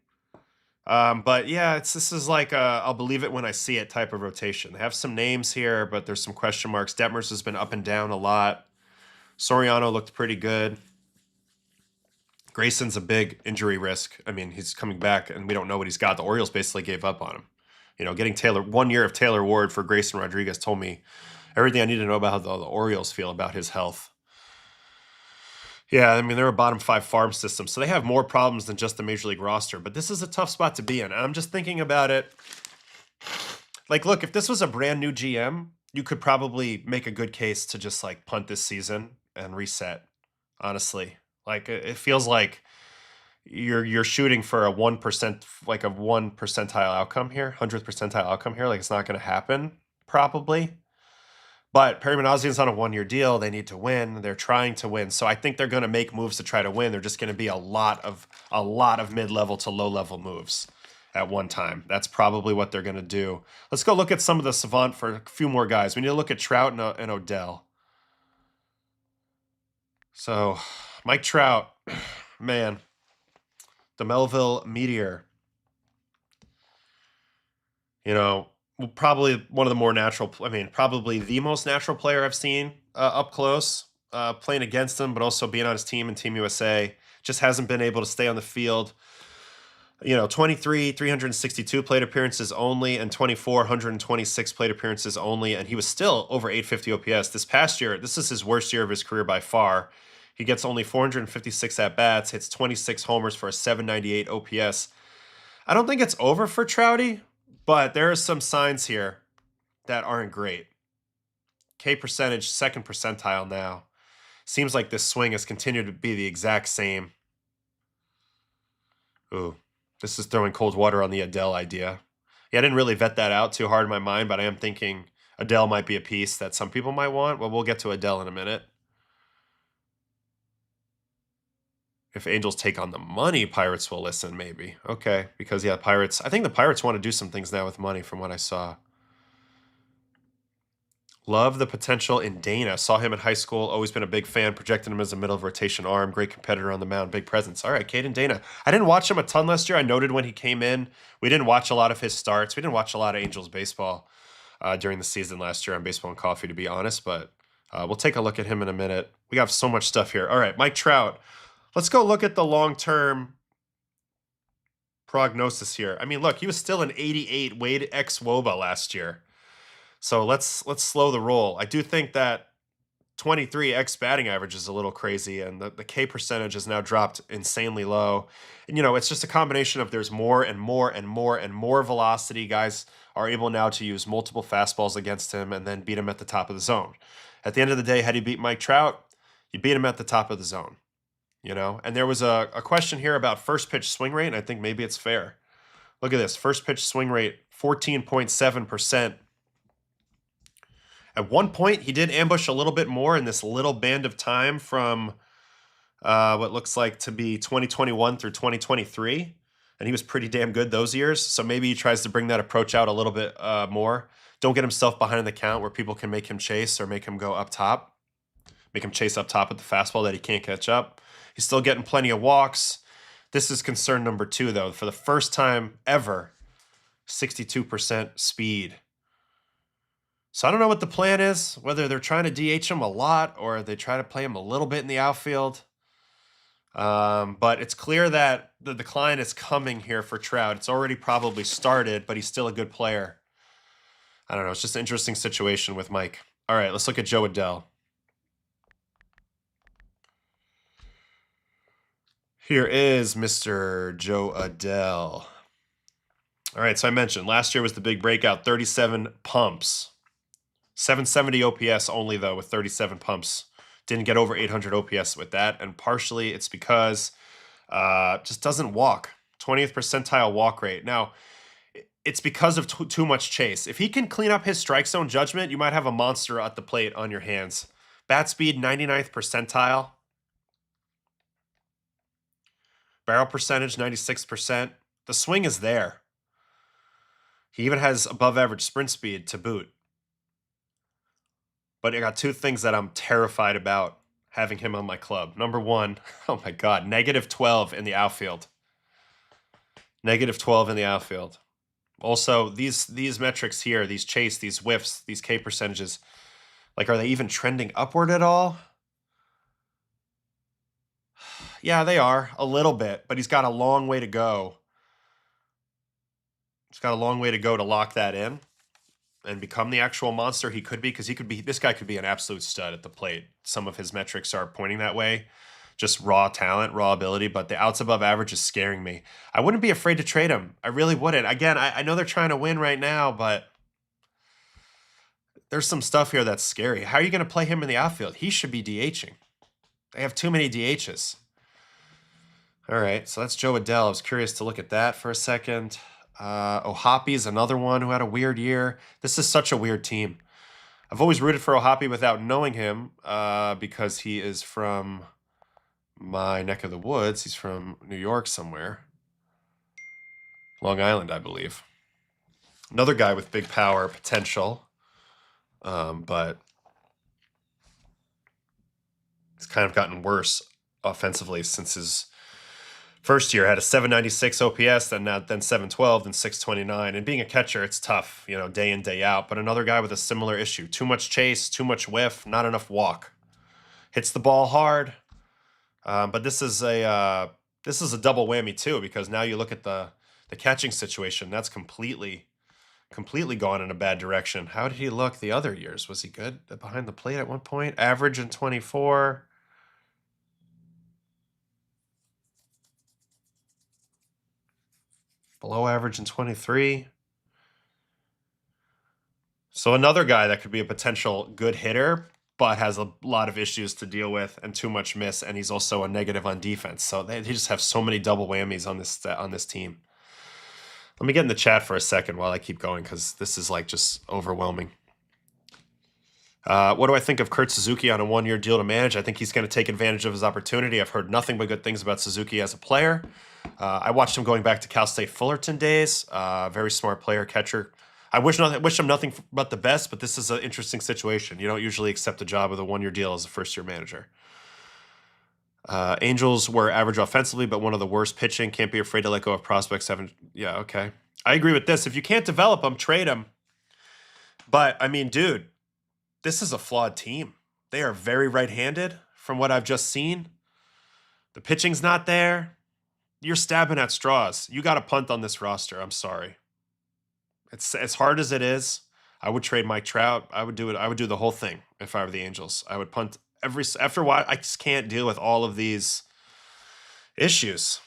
But yeah, this is I'll believe it when I see it type of rotation. They have some names here, but there's some question marks. Detmers has been up and down a lot. Soriano looked pretty good. Grayson's a big injury risk. I mean, he's coming back, and we don't know what he's got. The Orioles basically gave up on him. Getting 1 year of Taylor Ward for Grayson Rodriguez told me everything I need to know about how the Orioles feel about his health. Yeah, I mean, they're a bottom 5 farm system, so they have more problems than just the Major League roster, but this is a tough spot to be in. And I'm just thinking about it. Like, look, if this was a brand new GM, you could probably make a good case to just, like, punt this season and reset, honestly. Like, it feels like you're shooting for a 1%, like a 1 percentile outcome here, 100th percentile outcome here. Like, it's not going to happen, probably. But Perry Manassian's on a 1-year deal. They need to win. They're trying to win. So I think they're going to make moves to try to win. They're just going to be a lot of mid-level to low-level moves at one time. That's probably what they're going to do. Let's go look at some of the Savant for a few more guys. We need to look at Trout and Odell. So Mike Trout, man, the Melville Meteor. You know, probably one of the more natural, I mean, probably the most natural player I've seen up close, playing against him, but also being on his team in Team USA. Just hasn't been able to stay on the field. You know, 23, 362 plate appearances only, and 24, 126 plate appearances only, and he was still over 850 OPS. This past year, this is his worst year of his career by far. He gets only 456 at-bats, hits 26 homers for a 798 OPS. I don't think it's over for Trouty, but there are some signs here that aren't great. K percentage, 2nd percentile now. Seems like this swing has continued to be the exact same. Ooh, this is throwing cold water on the Adele idea. Yeah, I didn't really vet that out too hard in my mind, but I am thinking Adele might be a piece that some people might want. Well, we'll get to Adele in a minute. If Angels take on the money, Pirates will listen, maybe. Okay, because, yeah, Pirates... I think the Pirates want to do some things now with money from what I saw. Love the potential in Dana. Saw him in high school. Always been a big fan. Projected him as a middle of rotation arm. Great competitor on the mound. Big presence. All right, Caden Dana. I didn't watch him a ton last year. I noted when he came in. We didn't watch a lot of his starts. We didn't watch a lot of Angels baseball during the season last year on Baseball and Coffee, to be honest. But we'll take a look at him in a minute. We got so much stuff here. All right, Mike Trout. Let's go look at the long-term prognosis here. I mean, look, he was still an 88 Wade X WOBA last year. So let's slow the roll. I do think that 23 X batting average is a little crazy, and the K percentage has now dropped insanely low. And, you know, it's just a combination of there's more and more and more and more velocity. Guys are able now to use multiple fastballs against him and then beat him at the top of the zone. At the end of the day, how do you beat Mike Trout? You beat him at the top of the zone. You know, and there was a question here about first pitch swing rate, and I think maybe it's fair. Look at this. First pitch swing rate, 14.7%. At one point, he did ambush a little bit more in this little band of time from what looks like to be 2021 through 2023. And he was pretty damn good those years. So maybe he tries to bring that approach out a little bit more. Don't get himself behind the count where people can make him chase or make him go up top. Make him chase up top with the fastball that he can't catch up. He's still getting plenty of walks. This is concern number 2, though. For the first time ever, 62% speed. So I don't know what the plan is, whether they're trying to DH him a lot or they try to play him a little bit in the outfield. But it's clear that the decline is coming here for Trout. It's already probably started, but he's still a good player. I don't know. It's just an interesting situation with Mike. All right, let's look at Joe Adele. Here is Mr. Joe Adele. All right, so I mentioned last year was the big breakout, 37 pumps. 770 OPS only, though, with 37 pumps. Didn't get over 800 OPS with that, and partially it's because just doesn't walk. 20th percentile walk rate. Now, it's because of too much chase. If he can clean up his strike zone judgment, you might have a monster at the plate on your hands. Bat speed, 99th percentile. Barrel percentage, 96%. The swing is there. He even has above average sprint speed to boot. But I got 2 things that I'm terrified about having him on my club. Number 1, oh my God, -12 in the outfield. -12 in the outfield. Also, these metrics here, these chase, these whiffs, these K percentages, like, are they even trending upward at all? Yeah, they are, a little bit, but he's got a long way to go. He's got a long way to go to lock that in. and become the actual monster he could be, because this guy could be an absolute stud at the plate. Some of his metrics are pointing that way. Just raw talent, raw ability, but the outs above average is scaring me. I wouldn't be afraid to trade him. I really wouldn't. Again, I know they're trying to win right now, but there's some stuff here that's scary. How are you going to play him in the outfield? He should be DHing. They have too many DHs. All right, so that's Joe Adell. I was curious to look at that for a second. Ohapi's another one who had a weird year. This is such a weird team. I've always rooted for Ohapi without knowing him because he is from my neck of the woods. He's from New York somewhere. Long Island, I believe. Another guy with big power potential, but it's kind of gotten worse offensively since his first year. Had a 796 OPS, then 712, then 629. And being a catcher, it's tough, day in, day out. But another guy with a similar issue. Too much chase, too much whiff, not enough walk. Hits the ball hard. But this is a double whammy too, because now you look at the catching situation. That's completely gone in a bad direction. How did he look the other years? Was he good behind the plate at one point? Average in 24. Below average in 23. So another guy that could be a potential good hitter, but has a lot of issues to deal with and too much miss, and he's also a negative on defense. So they just have so many double whammies on this team. Let me get in the chat for a second while I keep going, because this is like just overwhelming. What do I think of Kurt Suzuki on a one-year deal to manage? I think he's going to take advantage of his opportunity. I've heard nothing but good things about Suzuki as a player. I watched him going back to Cal State Fullerton days. Very smart player, catcher. I wish him nothing but the best, but this is an interesting situation. You don't usually accept a job with a one-year deal as a first-year manager. Angels were average offensively, but one of the worst pitching. Can't be afraid to let go of prospects. Yeah, okay. I agree with this. If you can't develop them, trade them. But, I mean, dude, this is a flawed team. They are very right-handed from what I've just seen. The pitching's not there. You're stabbing at straws. You got to punt on this roster. I'm sorry. It's as hard as it is. I would trade Mike Trout. I would do it. I would do the whole thing if I were the Angels. I would punt after a while. I just can't deal with all of these issues.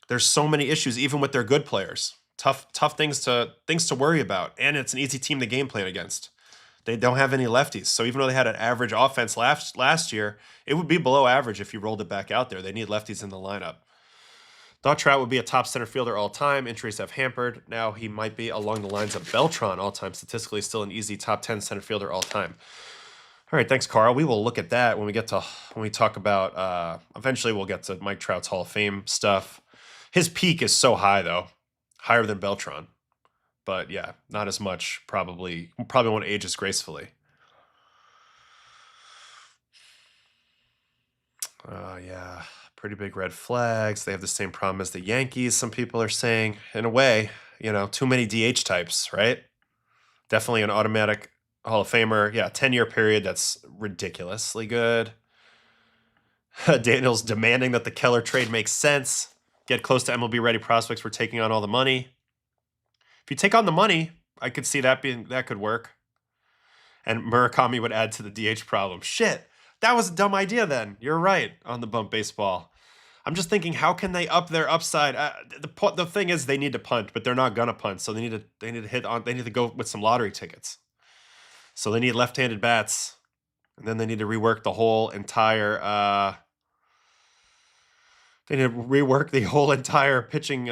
There's so many issues, even with their good players. Tough things to worry about, and it's an easy team to game plan against. They don't have any lefties, so even though they had an average offense last year, it would be below average if you rolled it back out there. They need lefties in the lineup. Thought Trout would be a top center fielder all time. Injuries have hampered. Now he might be along the lines of Beltran all time. Statistically, still an easy top 10 center fielder all time. All right, thanks, Carl. We will look at that when we talk about. Eventually, we'll get to Mike Trout's Hall of Fame stuff. His peak is so high, though, higher than Beltran. But yeah, not as much. Probably won't age as gracefully. Yeah, pretty big red flags. They have the same problem as the Yankees, some people are saying. In a way, too many DH types, right? Definitely an automatic Hall of Famer. Yeah, 10-year period, that's ridiculously good. Daniel's demanding that the Keller trade makes sense. Get close to MLB-ready prospects. We're taking on all the money. If you take on the money, I could see that could work. And Murakami would add to the DH problem. Shit, that was a dumb idea then. You're right on the bump baseball. I'm just thinking, how can they up their upside? The thing is, they need to punt, but they're not gonna punt, so they need to go with some lottery tickets. So they need left-handed bats, and then they need to rework the whole entire. They need to rework the whole entire pitching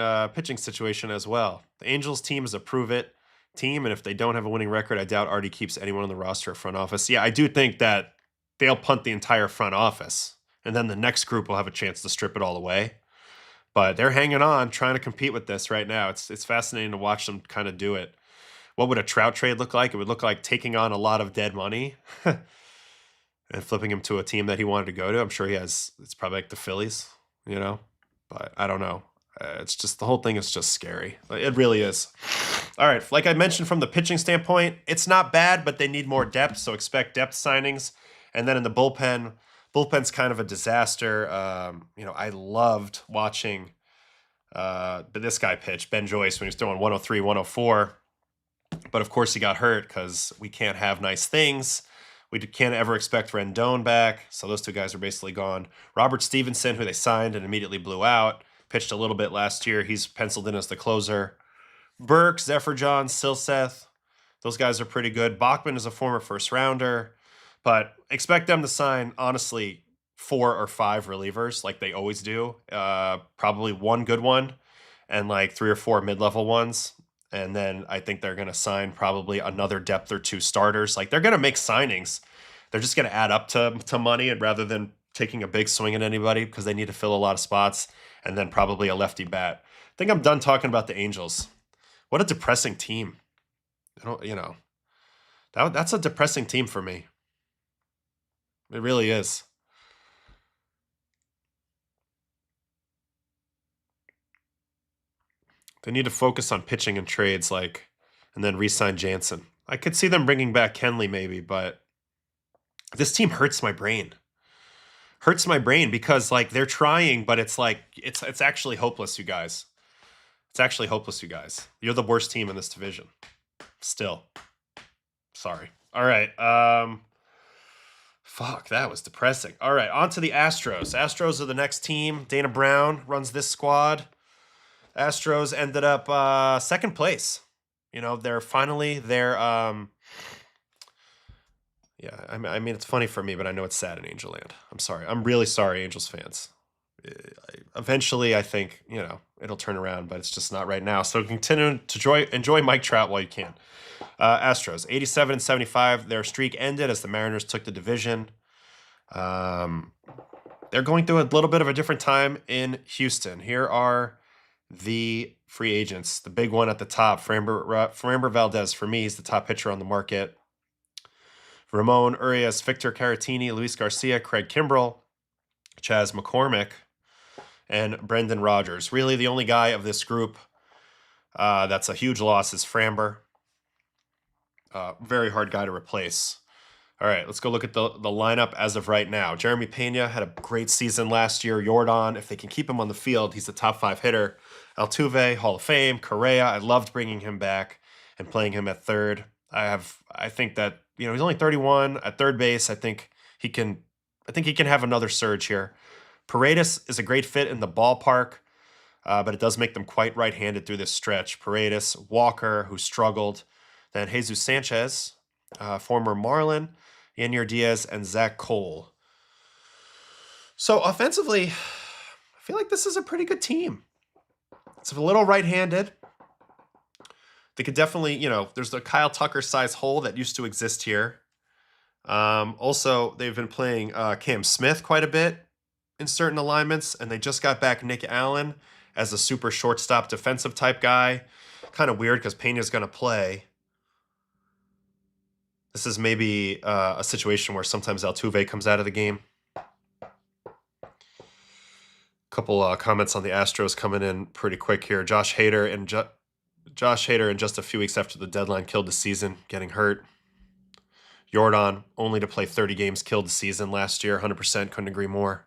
situation as well. The Angels team is a prove-it team, and if they don't have a winning record, I doubt Artie keeps anyone on the roster or front office. Yeah, I do think that they'll punt the entire front office, and then the next group will have a chance to strip it all away. But they're hanging on, trying to compete with this right now. It's fascinating to watch them kind of do it. What would a Trout trade look like? It would look like taking on a lot of dead money and flipping him to a team that he wanted to go to. I'm sure it's probably like the Phillies. But I don't know. It's just, the whole thing is just scary. It really is. All right, like I mentioned, from the pitching standpoint, it's not bad, but they need more depth, so expect depth signings. And then in the bullpen's kind of a disaster. I loved watching this guy pitch, Ben Joyce, when he was throwing 103, 104. But of course he got hurt because we can't have nice things. We can't ever expect Rendon back. So those two guys are basically gone. Robert Stevenson, who they signed and immediately blew out, pitched a little bit last year. He's penciled in as the closer. Burke, Zephyr John, Silseth, those guys are pretty good. Bachman is a former first rounder, but expect them to sign, honestly, 4 or 5 relievers like they always do. Probably one good one and like 3 or 4 mid-level ones. And then I think they're going to sign probably another depth or 2 starters. Like they're going to make signings. They're just going to add up to money, and rather than taking a big swing at anybody because they need to fill a lot of spots, and then probably a lefty bat. I think I'm done talking about the Angels. What a depressing team. I don't, you know, that's a depressing team for me. It really is. They need to focus on pitching and trades, like, and then re-sign Jansen. I could see them bringing back Kenley maybe, but this team hurts my brain. Hurts my brain because like they're trying, but it's like it's actually hopeless, you guys. It's actually hopeless, you guys. You're the worst team in this division. Still. Sorry. All right. Fuck, that was depressing. All right, on to the Astros. Astros are the next team. Dana Brown runs this squad. Astros ended up second place. You know, they're yeah, I mean, it's funny for me, but I know it's sad in Angel Land. I'm sorry. I'm really sorry, Angels fans. Eventually, I think, you know, it'll turn around, but it's just not right now. So continue to enjoy Mike Trout while you can. Astros, 87 and 75. Their streak ended as the Mariners took the division. They're going through a little bit of a different time in Houston. Here are the free agents. The big one at the top, Framber Valdez. For me, he's the top pitcher on the market. Ramon Urias, Victor Caratini, Luis Garcia, Craig Kimbrell, Chas McCormick, and Brendan Rodgers. Really, the only guy of this group that's a huge loss is Framber. Very hard guy to replace. All right, let's go look at the lineup as of right now. Jeremy Pena had a great season last year. Jordan, if they can keep him on the field, he's the top 5 hitter. Altuve, Hall of Fame. Correa, I loved bringing him back and playing him at third. I think that, you know, he's only 31 at third base. I think he can have another surge here. Paredes is a great fit in the ballpark, but it does make them quite right-handed through this stretch. Paredes, Walker, who struggled, then Jesus Sanchez, former Marlin, Yanier Diaz, and Zach Cole. So offensively, I feel like this is a pretty good team. It's a little right-handed. They could definitely, you know, there's the Kyle Tucker size hole that used to exist here. Also, they've been playing Cam Smith quite a bit in certain alignments, and they just got back Nick Allen as a super shortstop defensive type guy. Kind of weird because Pena's going to play. This is maybe a situation where sometimes Altuve comes out of the game. Couple comments on the Astros coming in pretty quick here. Josh Hader in just a few weeks after the deadline killed the season, getting hurt. Jordan, only to play 30 games, killed the season last year. 100%, couldn't agree more.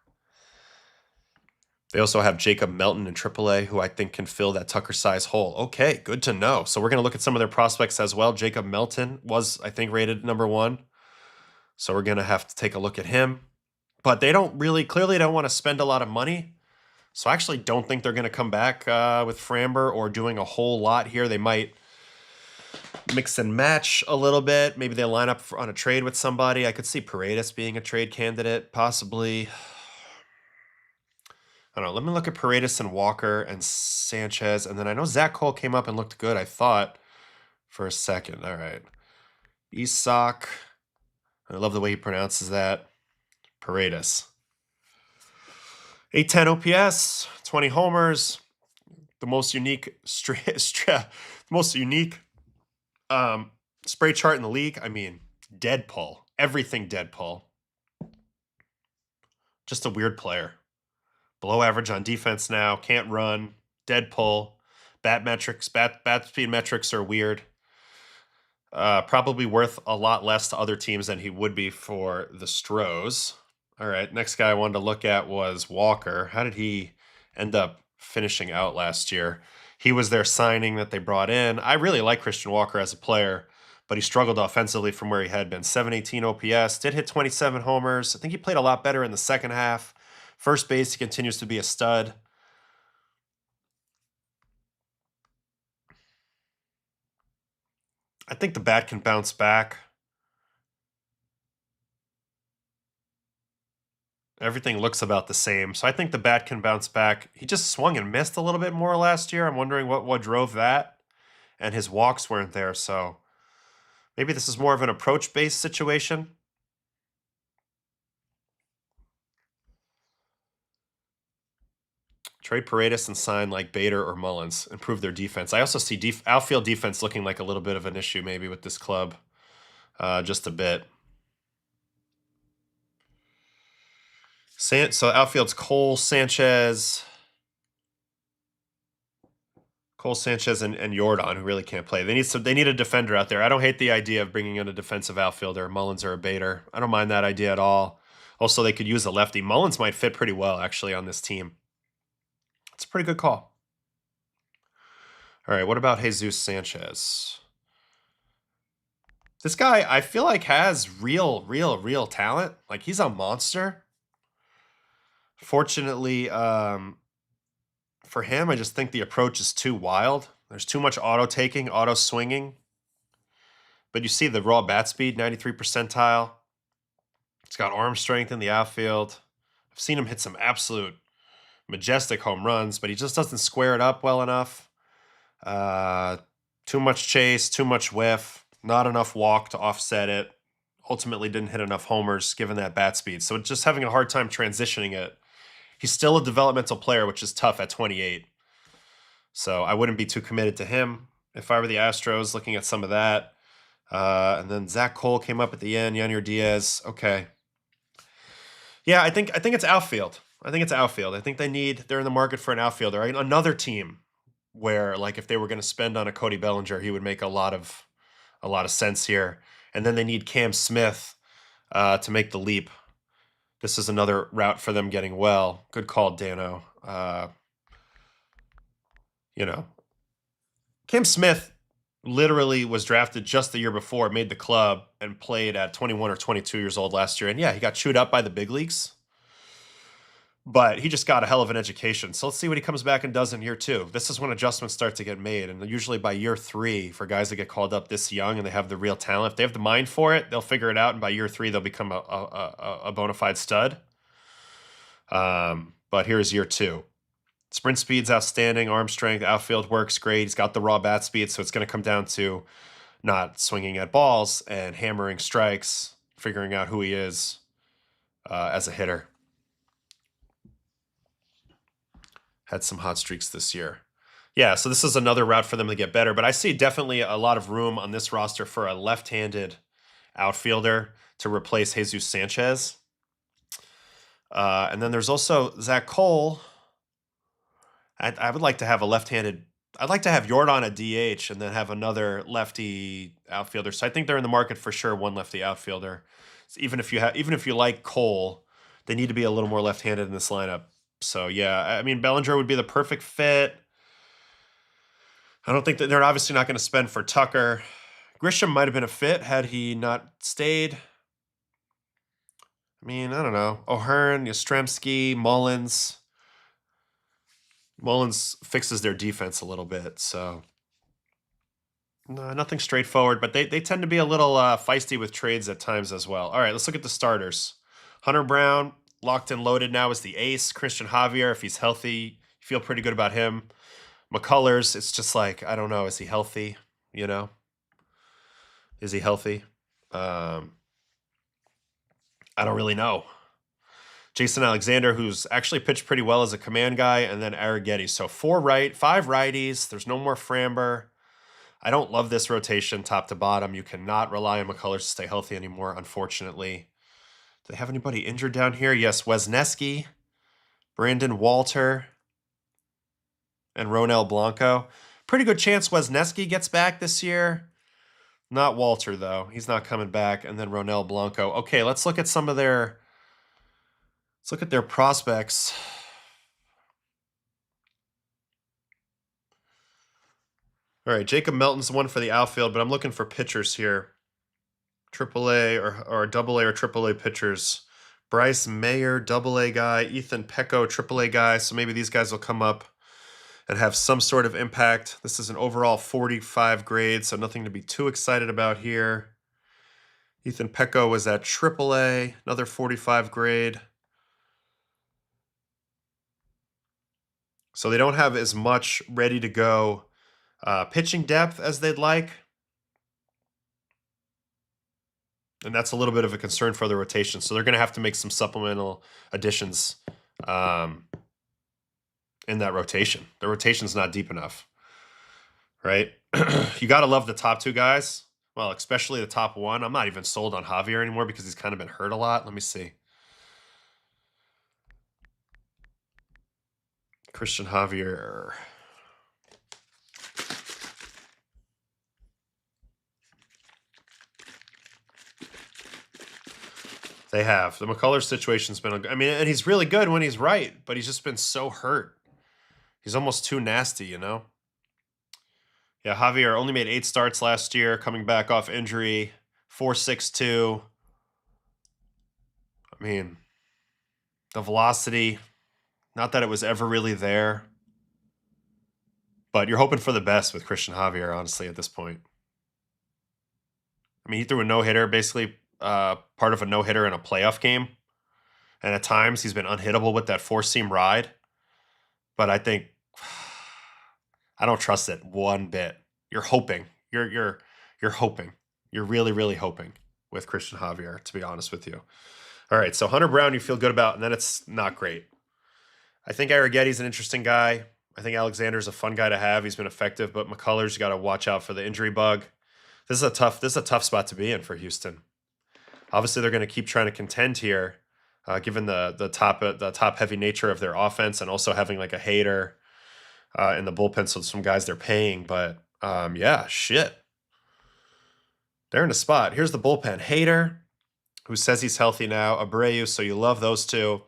They also have Jacob Melton in AAA, who I think can fill that Tucker size hole. Okay, good to know. So we're going to look at some of their prospects as well. Jacob Melton was, I think, rated number 1. So we're going to have to take a look at him. But they clearly don't want to spend a lot of money. So I actually don't think they're going to come back with Framber or doing a whole lot here. They might mix and match a little bit. Maybe they line up on a trade with somebody. I could see Paredes being a trade candidate, possibly. I don't know. Let me look at Paredes and Walker and Sanchez. And then I know Zach Cole came up and looked good, I thought, for a second. All right. Isak. I love the way he pronounces that. Paredes. 810 OPS, 20 homers, the most unique spray chart in the league. I mean, Deadpool, everything Deadpool. Just a weird player. Below average on defense now, can't run, Deadpool. Bat speed metrics are weird. Probably worth a lot less to other teams than he would be for the Stros. All right, next guy I wanted to look at was Walker. How did he end up finishing out last year? He was their signing that they brought in. I really like Christian Walker as a player, but he struggled offensively from where he had been. 718 OPS, did hit 27 homers. I think he played a lot better in the second half. First base, he continues to be a stud. I think the bat can bounce back. Everything looks about the same, so I think the bat can bounce back. He just swung and missed a little bit more last year. I'm wondering what drove that, and his walks weren't there, so maybe this is more of an approach-based situation. Trade Paredes and sign like Bader or Mullins. Improve their defense. I also see outfield defense looking like a little bit of an issue maybe with this club. Just a bit. So outfield's Cole, Sanchez, and Jordan, who really can't play. They need a defender out there. I don't hate the idea of bringing in a defensive outfielder, Mullins or a Bader. I don't mind that idea at all. Also, they could use a lefty. Mullins might fit pretty well, actually, on this team. It's a pretty good call. All right, what about Jesus Sanchez? This guy, I feel like, has real talent. Like, he's a monster. Fortunately, for him, I just think the approach is too wild. There's too much auto-taking, auto-swinging. But you see the raw bat speed, 93 percentile. It's got arm strength in the outfield. I've seen him hit some absolute majestic home runs, but he just doesn't square it up well enough. Too much chase, too much whiff, not enough walk to offset it. Ultimately didn't hit enough homers given that bat speed. So just having a hard time transitioning it. He's still a developmental player, which is tough at 28. So I wouldn't be too committed to him if I were the Astros, looking at some of that. And then Zach Cole came up at the end, Yanier Diaz. Okay. Yeah, I think it's outfield. I think they're in the market for an outfielder. Another team where, like, if they were going to spend on a Cody Bellinger, he would make a lot of sense here. And then they need Cam Smith to make the leap. This is another route for them getting well. Good call, Dano. Cam Smith literally was drafted just the year before, made the club, and played at 21 or 22 years old last year. And yeah, he got chewed up by the big leagues. But he just got a hell of an education. So let's see what he comes back and does in year 2. This is when adjustments start to get made. And usually by year 3, for guys that get called up this young and they have the real talent, if they have the mind for it, they'll figure it out. And by year 3, they'll become a bona fide stud. But here's year 2. Sprint speed's outstanding. Arm strength, outfield works great. He's got the raw bat speed. So it's going to come down to not swinging at balls and hammering strikes, figuring out who he is as a hitter. Had some hot streaks this year. Yeah, so this is another route for them to get better. But I see definitely a lot of room on this roster for a left-handed outfielder to replace Jesus Sanchez. And then there's also Zach Cole. I would like to have a left-handed... I'd like to have Jordan at DH and then have another lefty outfielder. So I think they're in the market for sure, one lefty outfielder. So even if you like Cole, they need to be a little more left-handed in this lineup. So, yeah, I mean, Bellinger would be the perfect fit. I don't think that they're obviously not going to spend for Tucker. Grisham might have been a fit had he not stayed. I mean, I don't know. O'Hearn, Yastrzemski, Mullins. Mullins fixes their defense a little bit, so no, nothing straightforward. But they tend to be a little feisty with trades at times as well. All right, let's look at the starters. Hunter Brown, locked and loaded now as the ace. Christian Javier, if he's healthy, you feel pretty good about him. McCullers, it's just like, I don't know, is he healthy? Is he healthy? I don't really know. Jason Alexander, who's actually pitched pretty well as a command guy, and then Arrighetti. So 5 righties. There's no more Framber. I don't love this rotation top to bottom. You cannot rely on McCullers to stay healthy anymore, unfortunately. Do they have anybody injured down here? Yes, Wesneski, Brandon Walter, and Ronel Blanco. Pretty good chance Wesneski gets back this year. Not Walter, though. He's not coming back. And then Ronel Blanco. Okay, let's look at some of their... Let's look at their prospects. All right, Jacob Melton's the one for the outfield, but I'm looking for pitchers here. AAA or AA or AAA pitchers. Bryce Mayer, AA guy. Ethan Pecco, AAA guy. So maybe these guys will come up and have some sort of impact. This is an overall 45 grade, so nothing to be too excited about here. Ethan Pecco was at AAA, another 45 grade. So they don't have as much ready to go pitching depth as they'd like. And that's a little bit of a concern for the rotation. So they're going to have to make some supplemental additions in that rotation. The rotation's not deep enough, right? You got to love the top two guys. Well, especially the top one. I'm not even sold on Javier anymore because he's kind of been hurt a lot. Let me see. Christian Javier. They have. The McCullers situation's been, I mean, and he's really good when he's right, but he's just been so hurt. He's almost too nasty, you know? Yeah, Javier only made 8 starts last year, coming back off injury, 4.62. I mean, the velocity, not that it was ever really there, but you're hoping for the best with Christian Javier, honestly, at this point. I mean, he threw a no-hitter, basically part of a no-hitter in a playoff game. And at times, he's been unhittable with that four-seam ride. But I think I don't trust it one bit. You're hoping. You're hoping. You're really, really hoping with Christian Javier, to be honest with you. All right, so Hunter Brown you feel good about, and then it's not great. I think Arrigetti's an interesting guy. I think Alexander's a fun guy to have. He's been effective, but McCullers, you got to watch out for the injury bug. This is a tough spot to be in for Houston. Obviously, they're going to keep trying to contend here, given the top heavy nature of their offense, and also having like a hater in the bullpen, so some guys they're paying. But yeah, shit, they're in a spot. Here's the bullpen: Hader, who says he's healthy now. Abreu, so you love those two.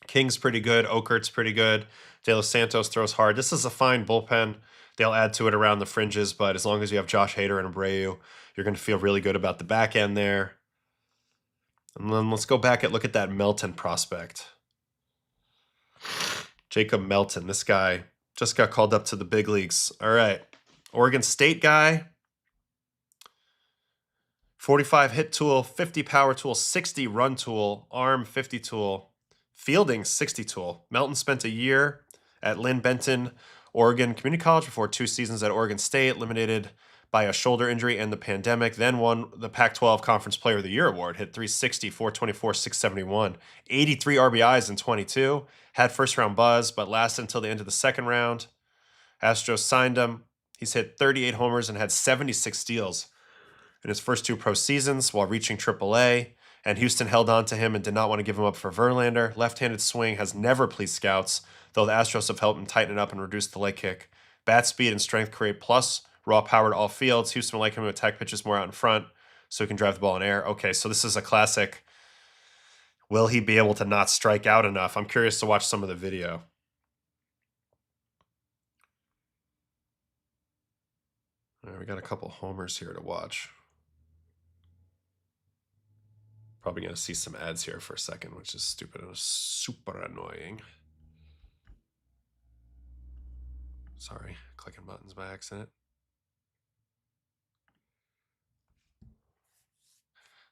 King's pretty good. Okert's pretty good. De Los Santos throws hard. This is a fine bullpen. They'll add to it around the fringes, but as long as you have Josh Hader and Abreu, you're going to feel really good about the back end there. And then let's go back and look at that Melton prospect. Jacob Melton, this guy just got called up to the big leagues. All right. Oregon State guy. 45 hit tool, 50 power tool, 60 run tool, arm 50 tool, fielding 60 tool. Melton spent a year at Lynn Benton, Oregon Community College before 2 seasons at Oregon State, eliminated by a shoulder injury and the pandemic, then won the Pac-12 Conference Player of the Year award, hit 360, 424, 671, 83 RBIs in 22, had first-round buzz, but lasted until the end of the second round. Astros signed him. He's hit 38 homers and had 76 steals in his first 2 pro seasons while reaching AAA, and Houston held on to him and did not want to give him up for Verlander. Left-handed swing has never pleased scouts, though the Astros have helped him tighten it up and reduce the leg kick. Bat speed and strength create plus raw power to all fields. Houston would like him to attack pitches more out in front so he can drive the ball in air. Okay, so this is a classic. Will he be able to not strike out enough? I'm curious to watch some of the video. All right, we got a couple homers here to watch. Probably going to see some ads here for a second, which is stupid and super annoying. Sorry, clicking buttons by accident.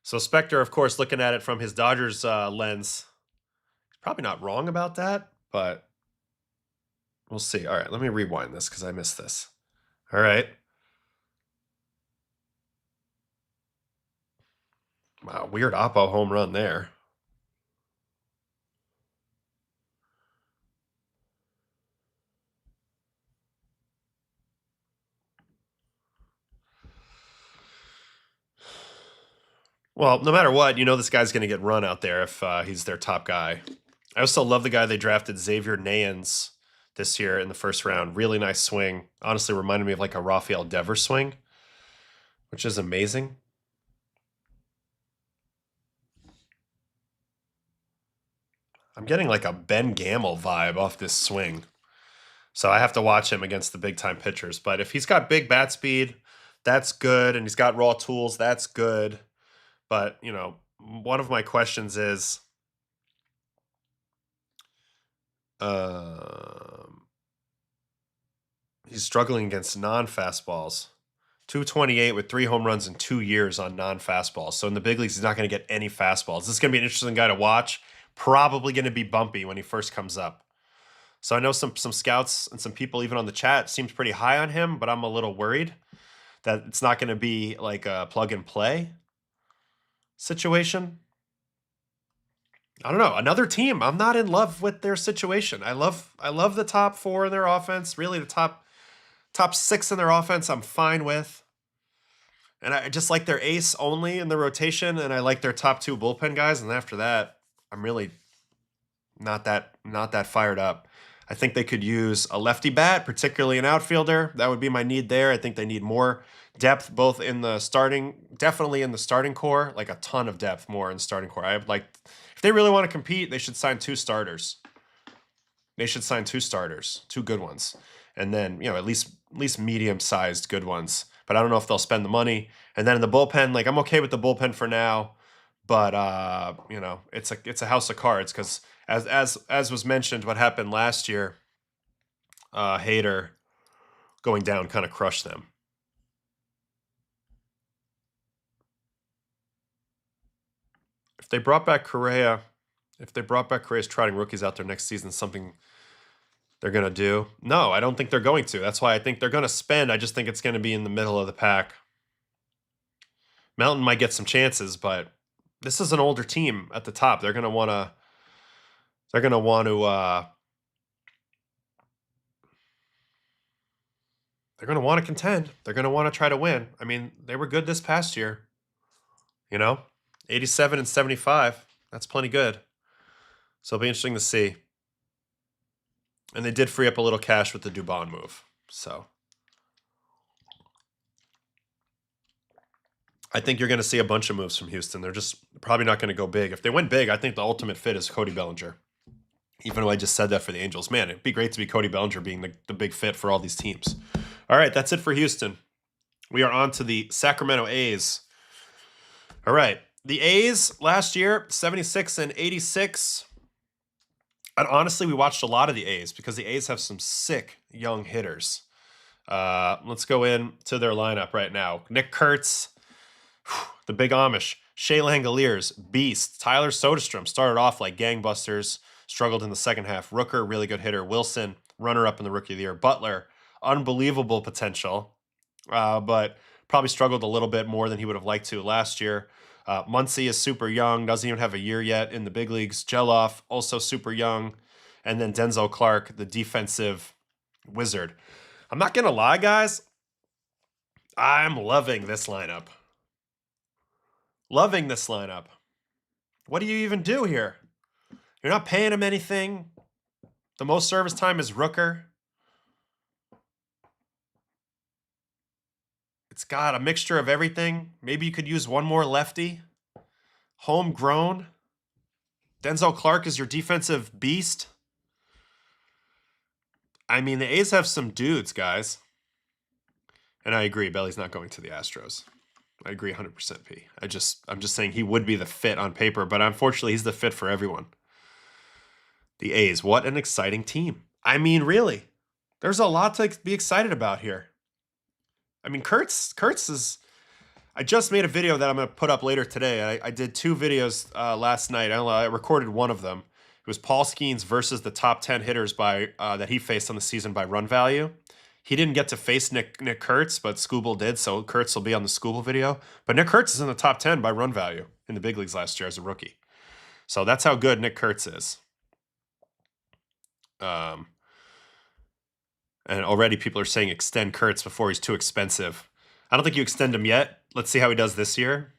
So Spector, of course, looking at it from his Dodgers lens, he's probably not wrong about that, but we'll see. All right, let me rewind this because I missed this. All right. Wow, weird Oppo home run there. Well, no matter what, you know this guy's going to get run out there if he's their top guy. I also love the guy they drafted, Xavier Nayans, this year in the first round. Really nice swing. Honestly, reminded me of like a Rafael Devers swing, which is amazing. I'm getting like a Ben Gamel vibe off this swing. So I have to watch him against the big-time pitchers. But if he's got big bat speed, that's good. And he's got raw tools, that's good. But, you know, one of my questions is, he's struggling against non-fastballs. 228 with 3 home runs in 2 years on non-fastballs. So in the big leagues, he's not going to get any fastballs. This is going to be an interesting guy to watch. Probably going to be bumpy when he first comes up. So I know some scouts and some people even on the chat seems pretty high on him, but I'm a little worried that it's not going to be like a plug and play situation. I don't know. Another team. I'm not in love with their situation. I love the top 4 in their offense. Really, the top 6 in their offense, I'm fine with. And I just like their ace only in the rotation, and I like their top 2 bullpen guys. And after that, I'm really not that fired up. I think they could use a lefty bat, particularly an outfielder. That would be my need there. I think they need more depth, both in the definitely in the starting core, like a ton of depth more in the starting core. I would like, if they really want to compete, they should sign 2 starters. They should sign 2 starters, 2 good ones. And then, you know, at least medium-sized good ones. But I don't know if they'll spend the money. And then in the bullpen, like, I'm okay with the bullpen for now. But you know, it's a house of cards, because as was mentioned, what happened last year, Hader going down kind of crushed them. If they brought back Correa, Correa's trotting rookies out there next season, something they're going to do? No, I don't think they're going to. That's why I think they're going to spend. I just think it's going to be in the middle of the pack. Mountain might get some chances, but this is an older team at the top. They're going to want to contend. They're going to want to try to win. I mean, they were good this past year. You know, 87 and 75. That's plenty good. So it'll be interesting to see. And they did free up a little cash with the Dubon move. So I think you're going to see a bunch of moves from Houston. They're just probably not going to go big. If they went big, I think the ultimate fit is Cody Bellinger. Even though I just said that for the Angels. Man, it'd be great to be Cody Bellinger being the big fit for all these teams. All right, that's it for Houston. We are on to the Sacramento A's. All right, the A's last year, 76 and 86. And honestly, we watched a lot of the A's because the A's have some sick young hitters. Let's go into their lineup right now. Nick Kurtz, the Big Amish. Shea Langoliers, beast. Tyler Soderstrom started off like gangbusters, struggled in the second half. Rooker, really good hitter. Wilson, runner-up in the Rookie of the Year. Butler, unbelievable potential, but probably struggled a little bit more than he would have liked to last year. Muncy is super young, doesn't even have a year yet in the big leagues. Geloff, also super young. And then Denzel Clark, the defensive wizard. I'm not going to lie, guys. I'm loving this lineup. Loving this lineup. What do you even do here? You're not paying him anything. The most service time is Rooker. It's got a mixture of everything. Maybe you could use one more lefty. Homegrown. Denzel Clark is your defensive beast. I mean, the A's have some dudes, guys. And I agree, Belly's not going to the Astros. I agree 100%, P. I'm just saying he would be the fit on paper, but unfortunately he's the fit for everyone. The A's, what an exciting team. I mean, really, there's a lot to be excited about here. I mean, Kurtz is... I just made a video that I'm going to put up later today. I did 2 videos last night. I recorded one of them. It was Paul Skeens versus the top 10 hitters by that he faced on the season by run value. He didn't get to face Nick Kurtz, but Scooble did, so Kurtz will be on the Scooble video. But Nick Kurtz is in the top 10 by run value in the big leagues last year as a rookie. So that's how good Nick Kurtz is. And already people are saying extend Kurtz before he's too expensive. I don't think you extend him yet. Let's see how he does this year.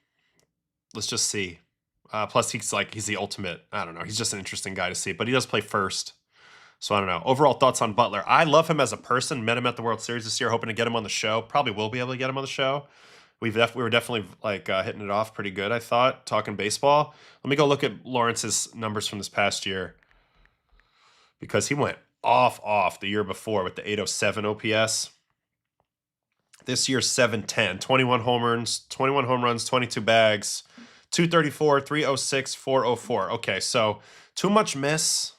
Let's just see. Plus, he's the ultimate. I don't know. He's just an interesting guy to see. But he does play first. So I don't know. Overall thoughts on Butler. I love him as a person. Met him at the World Series this year. Hoping to get him on the show. Probably will be able to get him on the show. We were definitely hitting it off pretty good, I thought, talking baseball. Let me go look at Lawrence's numbers from this past year. Because he went off the year before with the 807 OPS. This year, 710, 21 home runs, 22 bags, 234, 306, 404. Okay, so too much miss.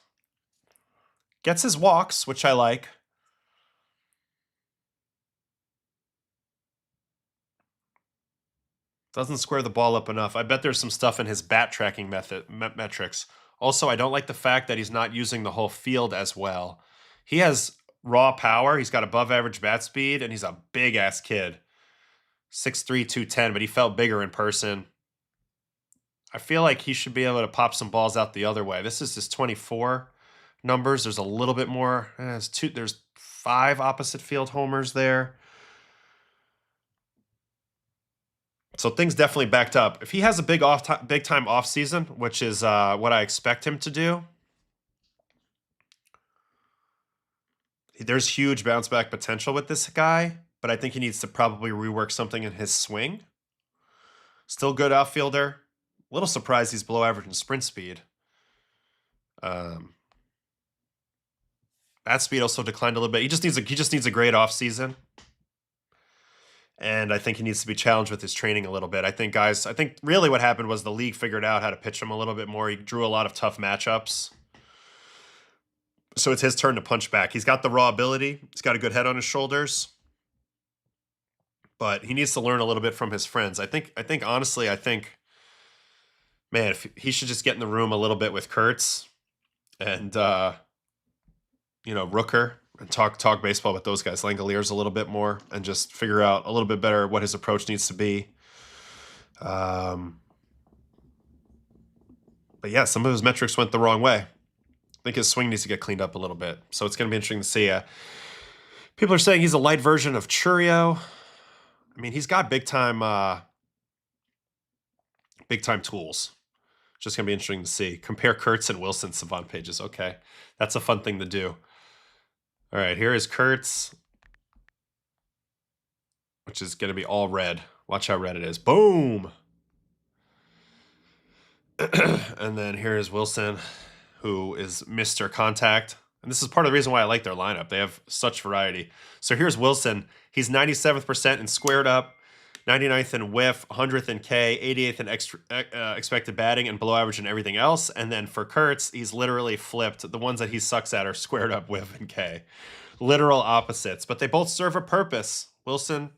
Gets his walks, which I like. Doesn't square the ball up enough. I bet there's some stuff in his bat tracking metrics. Also, I don't like the fact that he's not using the whole field as well. He has raw power. He's got above average bat speed, and he's a big ass kid. 6'3", 210, but he felt bigger in person. I feel like he should be able to pop some balls out the other way. This is his 24 numbers. There's a little bit more. There's 5 opposite field homers there. So things definitely backed up. If he has a big time off season, which is what I expect him to do, there's huge bounce back potential with this guy, but I think he needs to probably rework something in his swing. Still good outfielder. A little surprised he's below average in sprint speed. Bat speed also declined a little bit. He just needs a great off season. And I think he needs to be challenged with his training a little bit. I think really what happened was the league figured out how to pitch him a little bit more. He drew a lot of tough matchups. So it's his turn to punch back. He's got the raw ability. He's got a good head on his shoulders. But he needs to learn a little bit from his friends. I think honestly, man, if he should just get in the room a little bit with Kurtz and Rooker, and talk baseball with those guys, Langoliers a little bit more, and just figure out a little bit better what his approach needs to be. But yeah, some of his metrics went the wrong way. I think his swing needs to get cleaned up a little bit. So it's going to be interesting to see. People are saying he's a light version of Churio. I mean, he's got big time tools. Just going to be interesting to see. Compare Kurtz and Wilson Savant pages. Okay, that's a fun thing to do. All right, here is Kurtz, which is going to be all red. Watch how red it is. Boom! And then here is Wilson, who is Mr. Contact. And this is part of the reason why I like their lineup. They have such variety. So here's Wilson. He's 97% in squared up, 99th in whiff, 100th in K, 88th in expected batting, and below average in everything else. And then for Kurtz, he's literally flipped. The ones that he sucks at are squared up, whiff, and K. Literal opposites, but they both serve a purpose. Wilson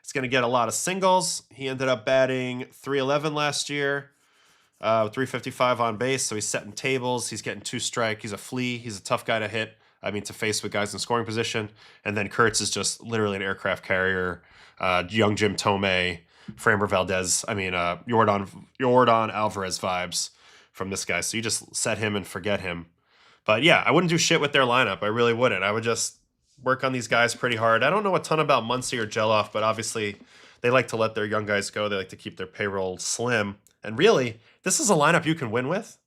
is going to get a lot of singles. He ended up batting .311 last year, 355 on base, so he's setting tables. He's getting 2 strike. He's a flea. He's a tough guy to face with guys in scoring position. And then Kurtz is just literally an aircraft carrier. Young Jim Tomei, Framber Valdez, Yordan Alvarez vibes from this guy. So you just set him and forget him. But yeah, I wouldn't do shit with their lineup. I really wouldn't. I would just work on these guys pretty hard. I don't know a ton about Muncy or Geloff, but obviously they like to let their young guys go. They like to keep their payroll slim. And really, this is a lineup you can win with.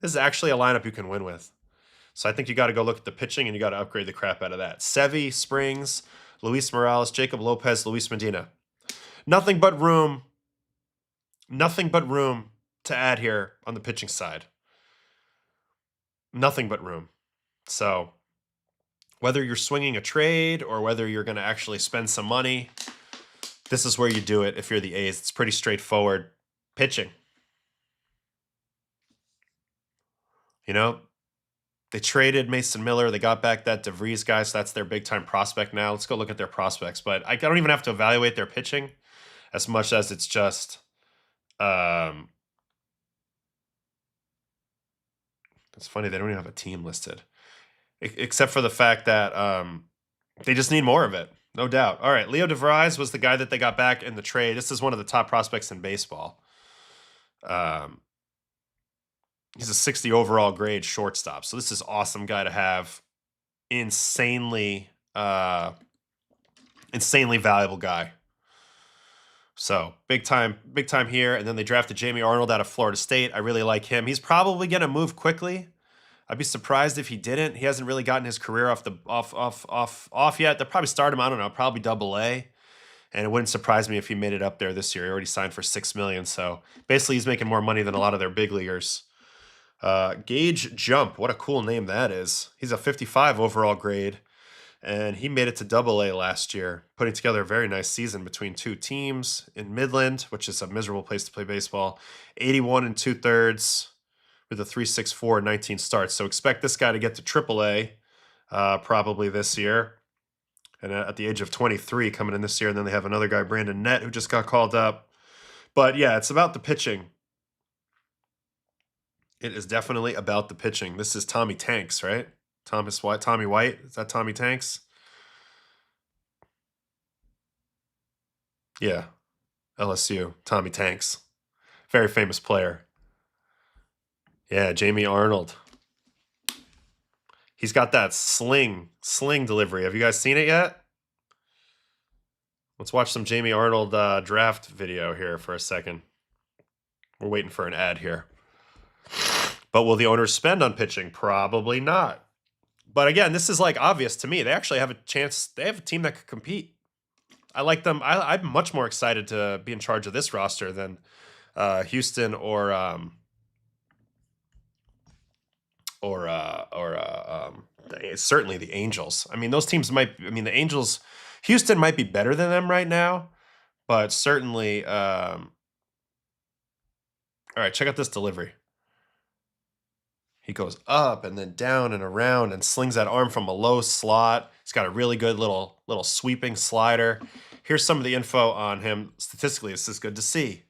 This is actually a lineup you can win with. So I think you got to go look at the pitching and you got to upgrade the crap out of that. Sevy, Springs, Luis Morales, Jacob Lopez, Luis Medina. Nothing but room to add here on the pitching side. Nothing but room. So whether you're swinging a trade or whether you're going to actually spend some money, this is where you do it if you're the A's. It's pretty straightforward. Pitching. They traded Mason Miller. They got back that DeVries guy, so that's their big-time prospect now. Let's go look at their prospects. But I don't even have to evaluate their pitching as much as it's just it's funny, they don't even have a team listed. Except for the fact that they just need more of it, no doubt. All right, Leo DeVries was the guy that they got back in the trade. This is one of the top prospects in baseball. He's a 60 overall grade shortstop. So this is awesome guy to have. Insanely valuable guy. So big time here. And then they drafted Jamie Arnold out of Florida State. I really like him. He's probably going to move quickly. I'd be surprised if he didn't. He hasn't really gotten his career off yet. They'll probably start him, I don't know, probably AA. And it wouldn't surprise me if he made it up there this year. He already signed for $6 million. So basically he's making more money than a lot of their big leaguers. Gage Jump, what a cool name that is. He's a 55 overall grade, and he made it to Double-A last year, putting together a very nice season between two teams in Midland, which is a miserable place to play baseball. 81 and 2/3 with a 3.64 and 19 starts. So expect this guy to get to Triple-A probably this year. And at the age of 23 coming in this year. And then they have another guy, Brandon Nett, who just got called up. But yeah, it's about the pitching. It is definitely about the pitching. This is Tommy Tanks, right? Tommy White. Is that Tommy Tanks? Yeah. LSU. Tommy Tanks. Very famous player. Yeah, Jamie Arnold. He's got that sling delivery. Have you guys seen it yet? Let's watch some Jamie Arnold draft video here for a second. We're waiting for an ad here. But will the owners spend on pitching? Probably not. But again, this is like obvious to me. They actually have a chance. They have a team that could compete. I like them. I'm much more excited to be in charge of this roster than Houston or certainly the Angels. I mean, those teams might. I mean, the Angels, Houston might be better than them right now, but certainly. All right, check out this delivery. He goes up and then down and around and slings that arm from a low slot. He's got a really good little sweeping slider. Here's some of the info on him. Statistically, this is good to see.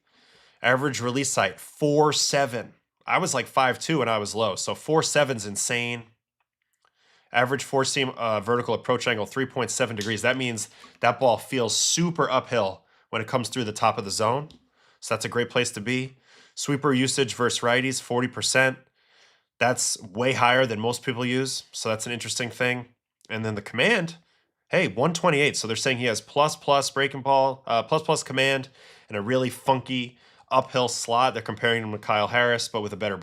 Average release height, 4.7. I was like 5'2" when I was low, so 4.7's insane. Average four-seam vertical approach angle, 3.7 degrees. That means that ball feels super uphill when it comes through the top of the zone. So that's a great place to be. Sweeper usage versus righties, 40%. That's way higher than most people use, so that's an interesting thing. And then the command, hey, 128. So they're saying he has plus breaking ball, plus command, and a really funky uphill slot. They're comparing him to Kyle Harrison, but with a better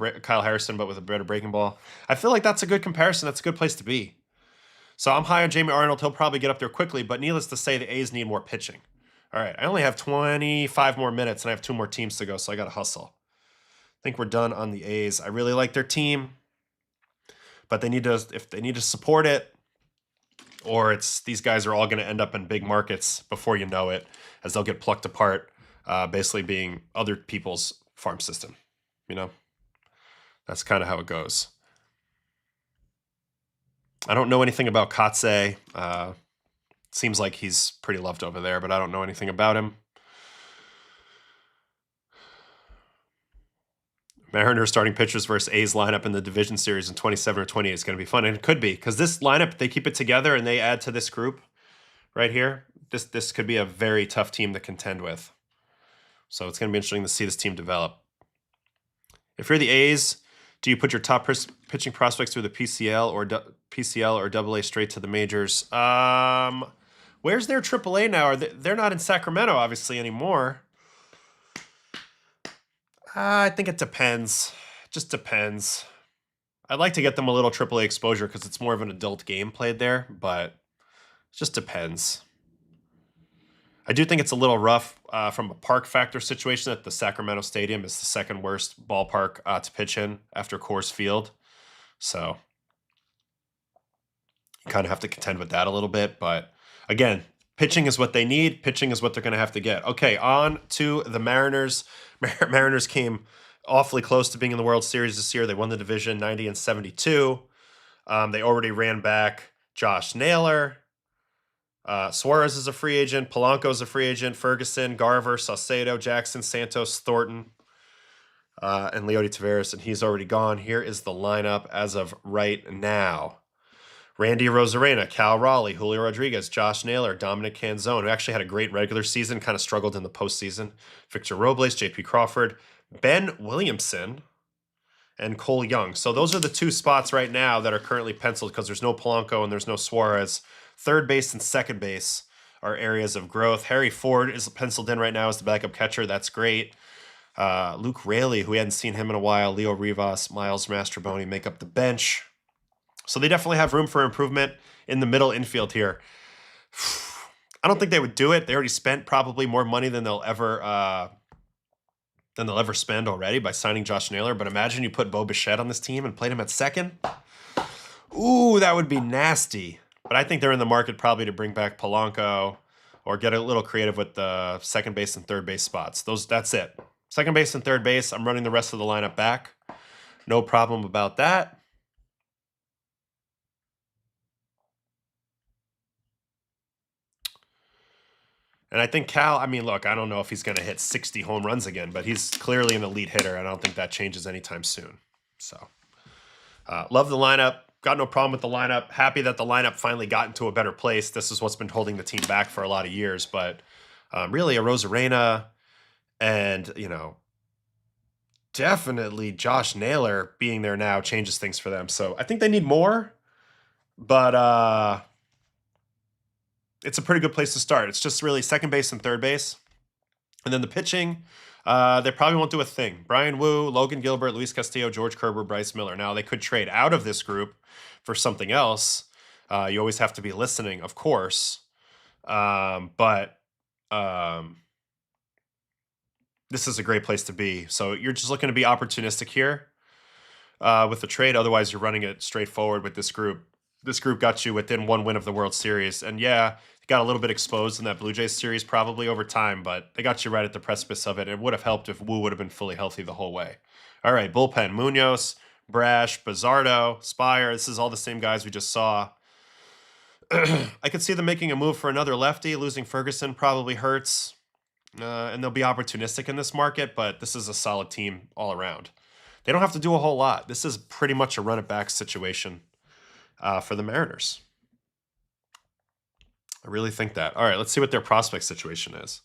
breaking ball. I feel like that's a good comparison. That's a good place to be. So I'm high on Jamie Arnold. He'll probably get up there quickly, but needless to say, the A's need more pitching. All right, I only have 25 more minutes, and I have 2 more teams to go, so I got to hustle. I think we're done on the A's. I really like their team, but if they need to support it, or these guys are all going to end up in big markets before you know it, as they'll get plucked apart, basically being other people's farm system. You know, that's kind of how it goes. I don't know anything about Kotze. Seems like he's pretty loved over there, but I don't know anything about him. Mariners starting pitchers versus A's lineup in the division series in 27 or 28 is going to be fun. And it could be, because this lineup, they keep it together and they add to this group right here. This could be a very tough team to contend with. So it's going to be interesting to see this team develop. If you're the A's, do you put your top pitching prospects through the PCL or Double-A straight to the majors? Where's their Triple-A now? They're not in Sacramento, obviously, anymore. I think it depends. It just depends. I'd like to get them a little AAA exposure because it's more of an adult game played there, but it just depends. I do think it's a little rough from a park factor situation that the Sacramento Stadium is the second worst ballpark to pitch in after Coors Field. So you kind of have to contend with that a little bit. But again, pitching is what they need. Pitching is what they're going to have to get. Okay, on to the Mariners. Mariners came awfully close to being in the World Series this year. They won the division 90 and 72. They already ran back Josh Naylor. Suarez is a free agent. Polanco is a free agent. Ferguson, Garver, Saucedo, Jackson, Santos, Thornton, and Leody Taveras, and he's already gone. Here is the lineup as of right now. Randy Rosarena, Cal Raleigh, Julio Rodriguez, Josh Naylor, Dominic Canzone, who actually had a great regular season, kind of struggled in the postseason. Victor Robles, J.P. Crawford, Ben Williamson, and Cole Young. So those are the 2 spots right now that are currently penciled because there's no Polanco and there's no Suarez. Third base and second base are areas of growth. Harry Ford is penciled in right now as the backup catcher. That's great. Luke Raley, who we hadn't seen him in a while, Leo Rivas, Miles Mastrobuoni make up the bench. So they definitely have room for improvement in the middle infield here. I don't think they would do it. They already spent probably more money than they'll ever than they'll ever spend already by signing Josh Naylor. But imagine you put Bo Bichette on this team and played him at second. Ooh, that would be nasty. But I think they're in the market probably to bring back Polanco or get a little creative with the second base and third base spots. That's it. Second base and third base, I'm running the rest of the lineup back. No problem about that. And I think Cal, I mean, look, I don't know if he's going to hit 60 home runs again, but he's clearly an elite hitter, and I don't think that changes anytime soon. So, love the lineup. Got no problem with the lineup. Happy that the lineup finally got into a better place. This is what's been holding the team back for a lot of years. But really, a Rosarena and, you know, definitely Josh Naylor being there now changes things for them. So I think they need more, but it's a pretty good place to start. It's just really second base and third base. And then the pitching, they probably won't do a thing. Brian Wu, Logan Gilbert, Luis Castillo, George Kerber, Bryce Miller. Now, they could trade out of this group for something else. You always have to be listening, of course. But this is a great place to be. So you're just looking to be opportunistic here with the trade. Otherwise, you're running it straightforward with this group. This group got you within one win of the World Series. And yeah, got a little bit exposed in that Blue Jays series probably over time, but they got you right at the precipice of it. It would have helped if Wu would have been fully healthy the whole way. All right, bullpen, Munoz, Brash, Bizzardo, Spire. This is all the same guys we just saw. I could see them making a move for another lefty. Losing Ferguson probably hurts. And they'll be opportunistic in this market, but this is a solid team all around. They don't have to do a whole lot. This is pretty much a run-it-back situation for the Mariners. I really think that. All right, let's see what their prospect situation is.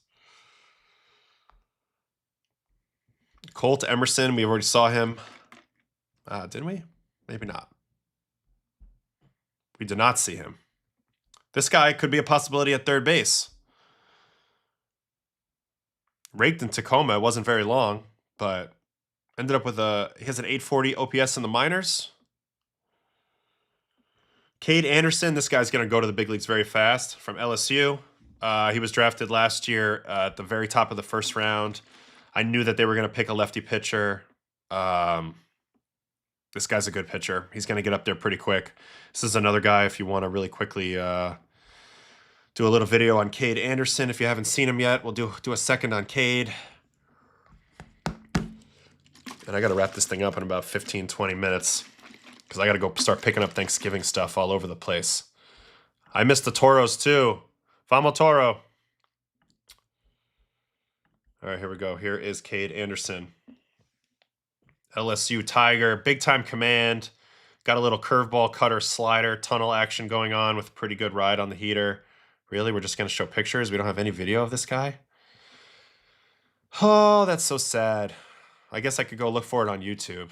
Colt Emerson, we already saw him. Didn't we? Maybe not. We did not see him. This guy could be a possibility at third base. Raked in Tacoma. It wasn't very long, but ended up with he has an 840 OPS in the minors. Cade Anderson, this guy's going to go to the big leagues very fast from LSU. He was drafted last year at the very top of the first round. I knew that they were going to pick a lefty pitcher. This guy's a good pitcher. He's going to get up there pretty quick. This is another guy if you want to really quickly do a little video on Cade Anderson. If you haven't seen him yet, we'll do a second on Cade. And I got to wrap this thing up in about 15, 20 minutes. Because I got to go start picking up Thanksgiving stuff all over the place. I missed the Toros too. Vamos Toro. All right, here we go. Here is Cade Anderson. LSU Tiger. Big time command. Got a little curveball, cutter, slider, tunnel action going on with a pretty good ride on the heater. Really? We're just going to show pictures? We don't have any video of this guy? Oh, that's so sad. I guess I could go look for it on YouTube.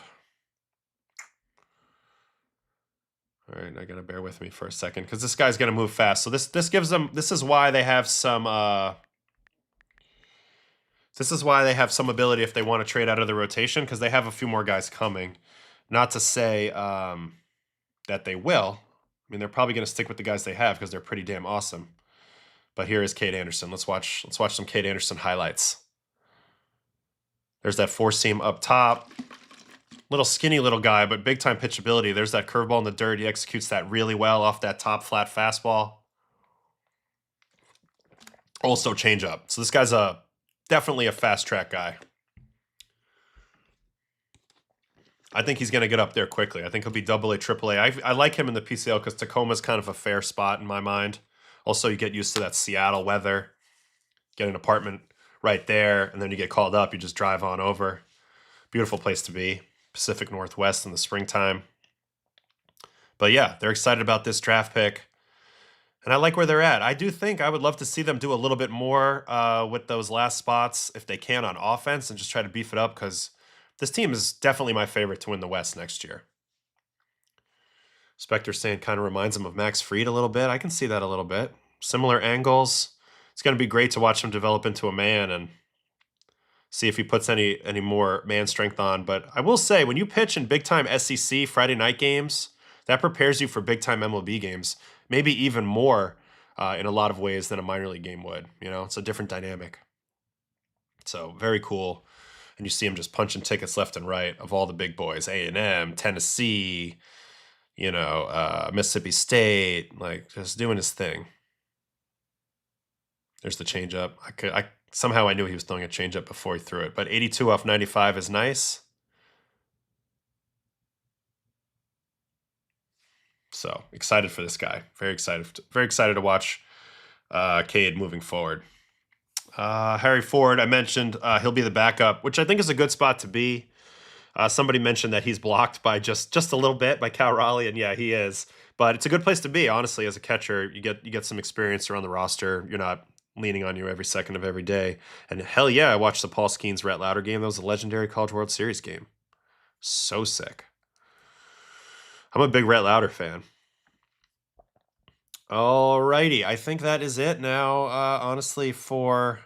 All right, I gotta bear with me for a second because this guy's gonna move fast. So this gives them. This is why they have some. This is why they have some ability if they want to trade out of the rotation because they have a few more guys coming. Not to say that they will. I mean, they're probably gonna stick with the guys they have because they're pretty damn awesome. But here is Cade Anderson. Let's watch some Cade Anderson highlights. There's that four seam up top. Little skinny little guy, but big time pitchability. There's that curveball in the dirt. He executes that really well off that top flat fastball. Also changeup. So this guy's definitely a fast track guy. I think he's going to get up there quickly. I think he'll be AA, AAA. I like him in the PCL because Tacoma's kind of a fair spot in my mind. Also, you get used to that Seattle weather. Get an apartment right there, and then you get called up. You just drive on over. Beautiful place to be. Pacific Northwest in the springtime. But yeah, they're excited about this draft pick. And I like where they're at. I do think I would love to see them do a little bit more with those last spots if they can on offense and just try to beef it up because this team is definitely my favorite to win the West next year. Spectre saying kind of reminds him of Max Fried a little bit. I can see that a little bit. Similar angles. It's going to be great to watch him develop into a man and see if he puts any more man strength on. But I will say, when you pitch in big-time SEC Friday night games, that prepares you for big-time MLB games, maybe even more in a lot of ways than a minor league game would. You know, it's a different dynamic. So very cool. and you see him just punching tickets left and right of all the big boys, A&M, Tennessee, you know, Mississippi State, like just doing his thing. There's the changeup. Somehow I knew he was throwing a changeup before he threw it, but 82 off 95 is nice. So excited for this guy. Very excited. Very excited to watch Cade moving forward. Harry Ford, I mentioned he'll be the backup, which I think is a good spot to be. Somebody mentioned that he's blocked by just a little bit by Cal Raleigh, and yeah, he is. But it's a good place to be, honestly, as a catcher. You get some experience around the roster. You're not leaning on you every second of every day. And hell yeah, I watched the Paul Skeens Rhett Lauder game. That was a legendary College World Series game. So sick. I'm a big Rhett Lauder fan. Alrighty, I think that is it now, honestly, for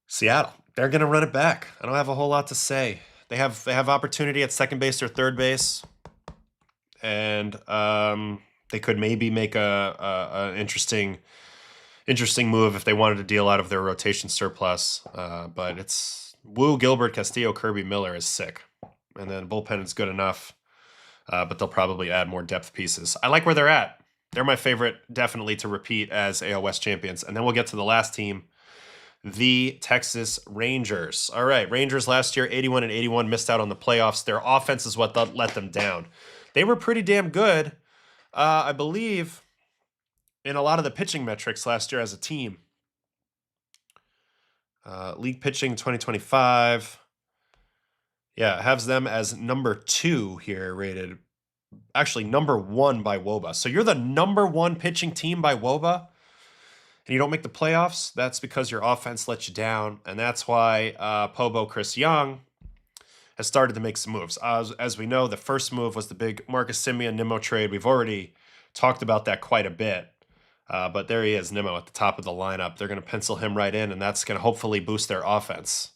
Seattle. They're going to run it back. I don't have a whole lot to say. They have opportunity at second base or third base, and they could maybe make an interesting move if they wanted to deal out of their rotation surplus. But it's Wu, Gilbert, Castillo, Kirby, Miller is sick, and then bullpen is good enough. But they'll probably add more depth pieces. I like where they're at. They're my favorite, definitely, to repeat as AL West champions. And then we'll get to the last team, the Texas Rangers. All right, Rangers last year, 81-81, missed out on the playoffs. Their offense is what let them down. They were pretty damn good, I believe, in a lot of the pitching metrics last year as a team. League pitching 2025. Yeah, it has them as number 2 here rated. Actually, number 1 by WOBA. So you're the number 1 pitching team by WOBA, and you don't make the playoffs? That's because your offense let you down, and that's why Pobo Chris Young has started to make some moves. As we know, the first move was the big Marcus Semien Nimmo trade. We've already talked about that quite a bit, but there he is, Nimmo, at the top of the lineup. They're going to pencil him right in, and that's going to hopefully boost their offense.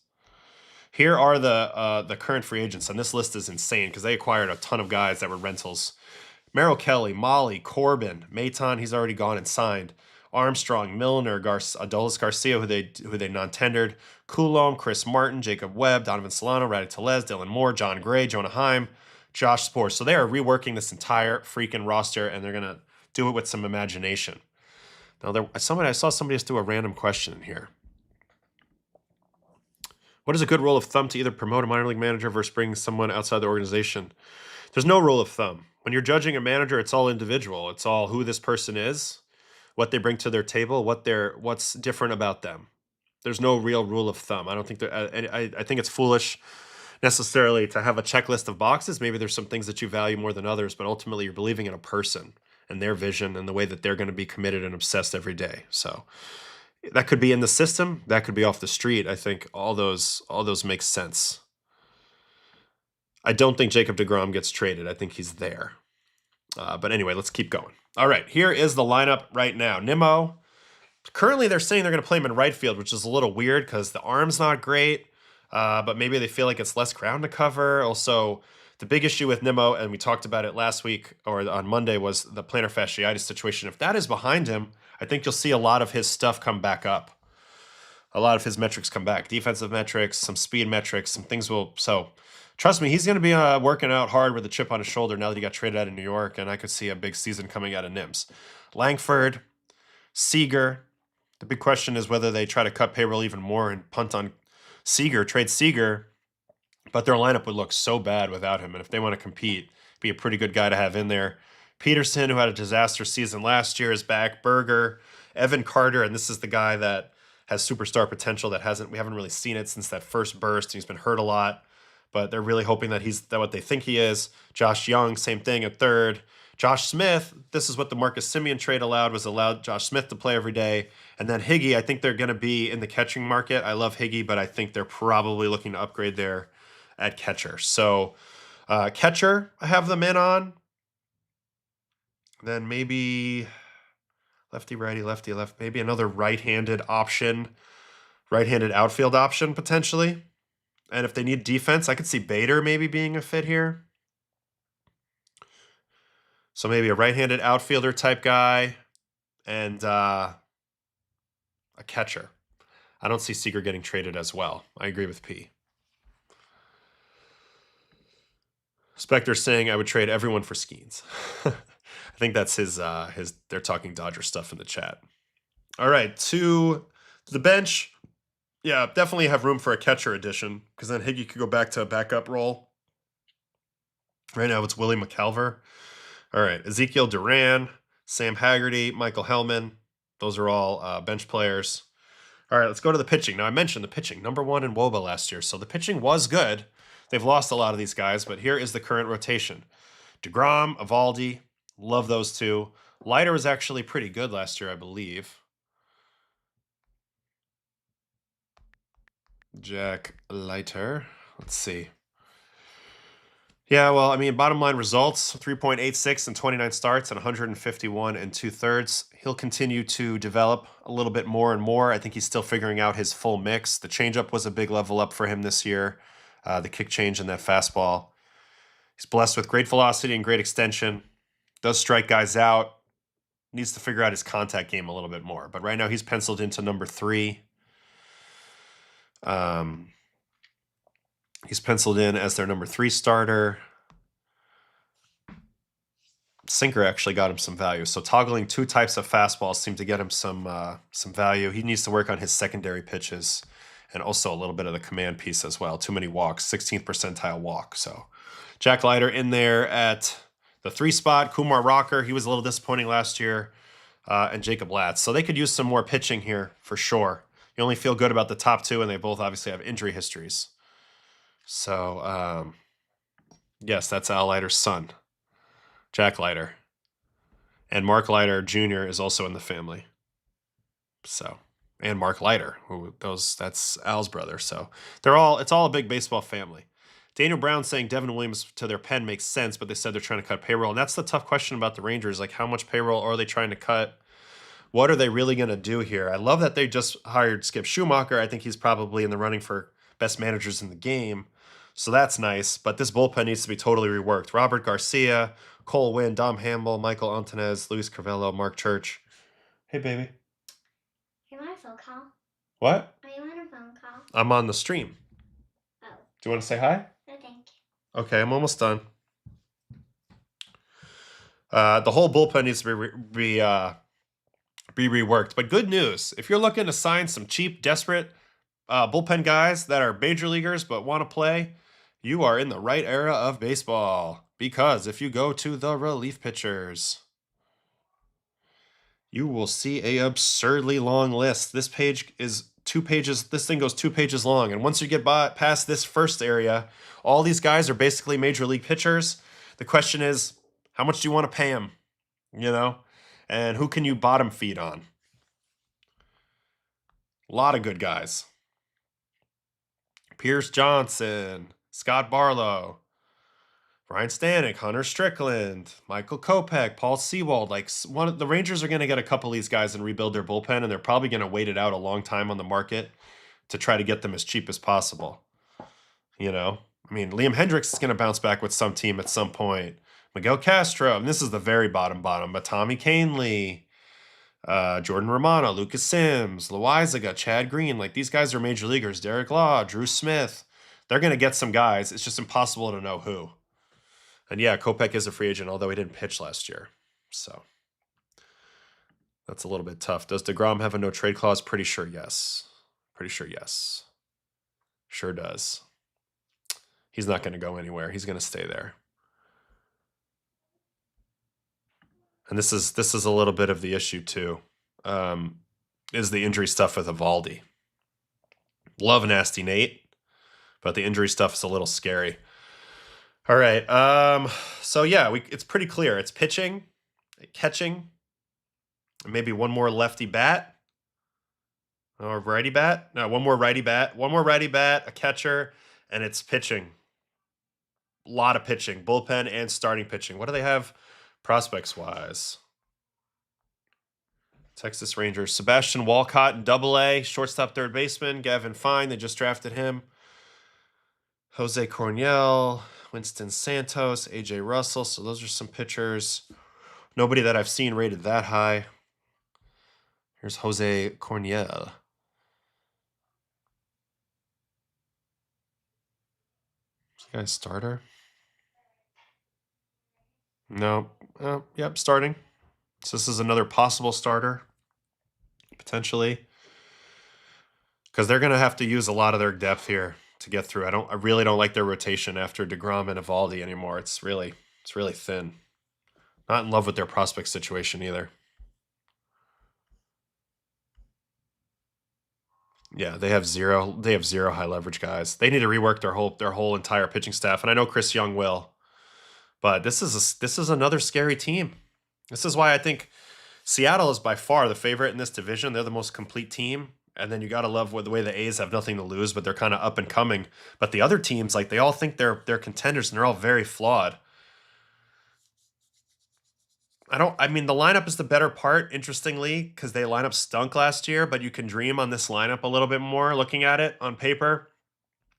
Here are the current free agents, and this list is insane because they acquired a ton of guys that were rentals. Merrill Kelly, Molly, Corbin, Maton, he's already gone and signed. Armstrong, Milner, Adolis Garcia, who they non-tendered. Coulomb, Chris Martin, Jacob Webb, Donovan Solano, Raddy Telez, Dylan Moore, John Gray, Jonah Heim, Josh Spores. So they are reworking this entire freaking roster, and they're going to do it with some imagination. Now, I saw somebody just do a random question in here. What is a good rule of thumb to either promote a minor league manager versus bring someone outside the organization? There's no rule of thumb. When you're judging a manager, it's all individual. It's all who this person is, what they bring to their table, what's different about them. There's no real rule of thumb. I don't think I think it's foolish necessarily to have a checklist of boxes. Maybe there's some things that you value more than others, but ultimately you're believing in a person and their vision and the way that they're going to be committed and obsessed every day. So that could be in the system. That could be off the street. I think all those make sense. I don't think Jacob deGrom gets traded. I think he's there. But anyway, let's keep going. All right, here is the lineup right now. Nimmo. Currently, they're saying they're going to play him in right field, which is a little weird because the arm's not great. But maybe they feel like it's less ground to cover. Also, the big issue with Nimmo, and we talked about it last week or on Monday, was the plantar fasciitis situation. If that is behind him, I think you'll see a lot of his stuff come back up. A lot of his metrics come back. Defensive metrics, some speed metrics, some things will... So, trust me, he's going to be working out hard with a chip on his shoulder now that he got traded out of New York, and I could see a big season coming out of Nims. Langford, Seager. The big question is whether they try to cut payroll even more and punt on Seager, trade Seager, but their lineup would look so bad without him, and if they want to compete, be a pretty good guy to have in there. Peterson, who had a disaster season last year, is back. Berger, Evan Carter, and this is the guy that has superstar potential that we haven't really seen it since that first burst, and he's been hurt a lot, but they're really hoping that he's what they think he is. Josh Young, same thing at third. Josh Smith, this is what the Marcus Semien trade allowed Josh Smith to play every day. And then Higgy, I think they're going to be in the catching market. I love Higgy, but I think they're probably looking to upgrade there at catcher. So catcher, I have them in on. Then maybe lefty, righty, lefty, left. Maybe another right-handed option, right-handed outfield option potentially. And if they need defense, I could see Bader maybe being a fit here. So maybe a right-handed outfielder type guy and a catcher. I don't see Seager getting traded as well. I agree with P. Spectre saying I would trade everyone for Skeens. I think that's his they're talking Dodger stuff in the chat. All right, to the bench. Yeah, definitely have room for a catcher addition because then Higgy could go back to a backup role. Right now it's Willie McCalver. All right, Ezekiel Duran, Sam Haggerty, Michael Hellman. Those are all bench players. All right, let's go to the pitching. Now, I mentioned the pitching. #1 in WOBA last year, so the pitching was good. They've lost a lot of these guys, but here is the current rotation. DeGrom, Evaldi, love those two. Leiter was actually pretty good last year, I believe. Jack Leiter. Let's see. Yeah, well, I mean, bottom line results, 3.86 and 29 starts and 151 and 2/3. He'll continue to develop a little bit more and more. I think he's still figuring out his full mix. The changeup was a big level up for him this year. The kick change and that fastball. He's blessed with great velocity and great extension. Does strike guys out. Needs to figure out his contact game a little bit more. But right now he's penciled into #3. He's penciled in as their #3 starter. Sinker actually got him some value. So toggling two types of fastballs seemed to get him some value. He needs to work on his secondary pitches and also a little bit of the command piece as well. Too many walks, 16th percentile walk. So Jack Leiter in there at the 3 spot. Kumar Rocker, he was a little disappointing last year. And Jacob Latz. So they could use some more pitching here for sure. You only feel good about the top 2, and they both obviously have injury histories. So, yes, that's Al Leiter's son, Jack Leiter. And Mark Leiter Jr. is also in the family. So, and Mark Leiter, that's Al's brother. So it's all a big baseball family. Daniel Brown saying Devin Williams to their pen makes sense, but they said they're trying to cut payroll. And that's the tough question about the Rangers. Like, how much payroll are they trying to cut? What are they really going to do here? I love that they just hired Skip Schumacher. I think he's probably in the running for best managers in the game. So that's nice. But this bullpen needs to be totally reworked. Robert Garcia, Cole Winn, Dom Hamble, Michael Antonez, Luis Carvello, Mark Church. Hey, baby. You want a phone call? What? Are you on a phone call? I'm on the stream. Oh. Do you want to say hi? No, thank you. Okay, I'm almost done. The whole bullpen needs to be reworked. But good news, if you're looking to sign some cheap, desperate bullpen guys that are major leaguers but want to play, you are in the right era of baseball. Because if you go to the relief pitchers, you will see a absurdly long list. This page is 2 pages. This thing goes 2 pages long. And once you get past this first area, all these guys are basically major league pitchers. The question is, how much do you want to pay them? You know? And who can you bottom feed on? A lot of good guys. Pierce Johnson, Scott Barlow, Ryan Stanek, Hunter Strickland, Michael Kopech, Paul Sewald. Like, the Rangers are going to get a couple of these guys and rebuild their bullpen, and they're probably going to wait it out a long time on the market to try to get them as cheap as possible. You know? I mean, Liam Hendricks is going to bounce back with some team at some point. Miguel Castro, and this is the very bottom, but Tommy Kahnle, Jordan Romano, Lucas Sims, Loizaga, Chad Green. Like, these guys are major leaguers. Derek Law, Drew Smith. They're going to get some guys. It's just impossible to know who. And yeah, Kopech is a free agent, although he didn't pitch last year. So that's a little bit tough. Does DeGrom have a no-trade clause? Pretty sure yes. Pretty sure yes. Sure does. He's not going to go anywhere. He's going to stay there. And this is a little bit of the issue too, is the injury stuff with Evaldi. Love Nasty Nate, but the injury stuff is a little scary. All right, so yeah, it's pretty clear. It's pitching, catching, and maybe one more lefty bat, or righty bat. No, one more righty bat, a catcher, and it's pitching. A lot of pitching, bullpen and starting pitching. What do they have? Prospects-wise, Texas Rangers, Sebastian Walcott in Double-A, shortstop, third baseman, Gavin Fine, they just drafted him. Jose Cornell, Winston Santos, AJ Russell, so those are some pitchers. Nobody that I've seen rated that high. Here's Jose Cornell. Guy's starter. No. Yep, starting. So this is another possible starter, potentially. Because they're going to have to use a lot of their depth here to get through. I really don't like their rotation after DeGrom and Evaldi anymore. It's really thin. Not in love with their prospect situation either. Yeah, they have zero high leverage guys. They need to rework their whole entire pitching staff, and I know Chris Young will. But this is another scary team. This is why I think Seattle is by far the favorite in this division. They're the most complete team. And then you got to love the way the A's have nothing to lose, but they're kind of up and coming. But the other teams, like, they all think they're contenders, and they're all very flawed. I mean, the lineup is the better part, interestingly, because they lineup stunk last year, but you can dream on this lineup a little bit more looking at it on paper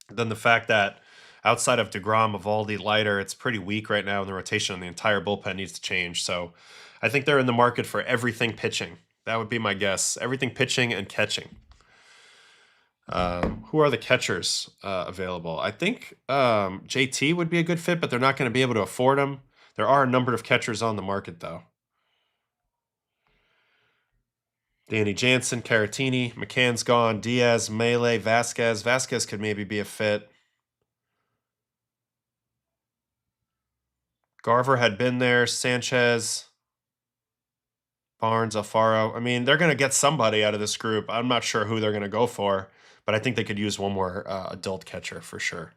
than the fact that outside of DeGrom, Evaldi, Leiter, it's pretty weak right now in the rotation, and the entire bullpen needs to change. So I think they're in the market for everything pitching. That would be my guess. Everything pitching and catching. Who are the catchers available? I think JT would be a good fit, but they're not going to be able to afford him. There are a number of catchers on the market, though. Danny Jansen, Caratini, McCann's gone, Diaz, Melee, Vasquez. Vasquez could maybe be a fit. Garver had been there, Sanchez, Barnes, Alfaro. I mean, they're going to get somebody out of this group. I'm not sure who they're going to go for, but I think they could use one more adult catcher for sure.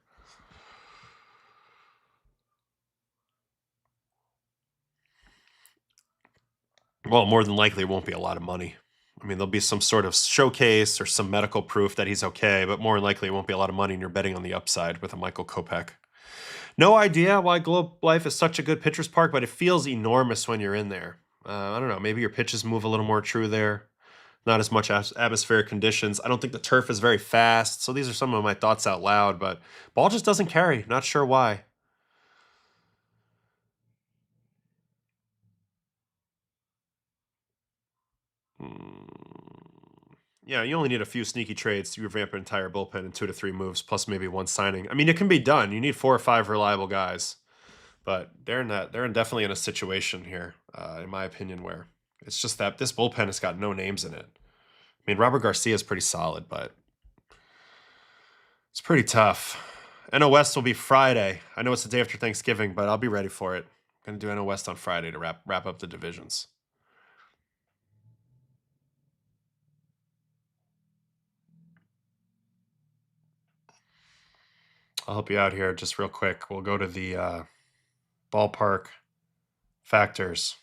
Well, more than likely, it won't be a lot of money. I mean, there'll be some sort of showcase or some medical proof that he's okay, but more than likely, it won't be a lot of money, and you're betting on the upside with a Michael Kopech. No idea why Globe Life is such a good pitcher's park, but it feels enormous when you're in there. I don't know. Maybe your pitches move a little more true there. Not as much atmospheric conditions. I don't think the turf is very fast. So these are some of my thoughts out loud, but ball just doesn't carry. Not sure why. Yeah, you only need a few sneaky trades to revamp an entire bullpen in 2 to 3 moves, plus maybe one signing. I mean, it can be done. You need 4 or 5 reliable guys, but they're definitely in a situation here, in my opinion, where it's just that this bullpen has got no names in it. I mean, Robert Garcia is pretty solid, but it's pretty tough. NL West will be Friday. I know it's the day after Thanksgiving, but I'll be ready for it. I'm going to do NL West on Friday to wrap up the divisions. I'll help you out here just real quick. We'll go to the ballpark factors.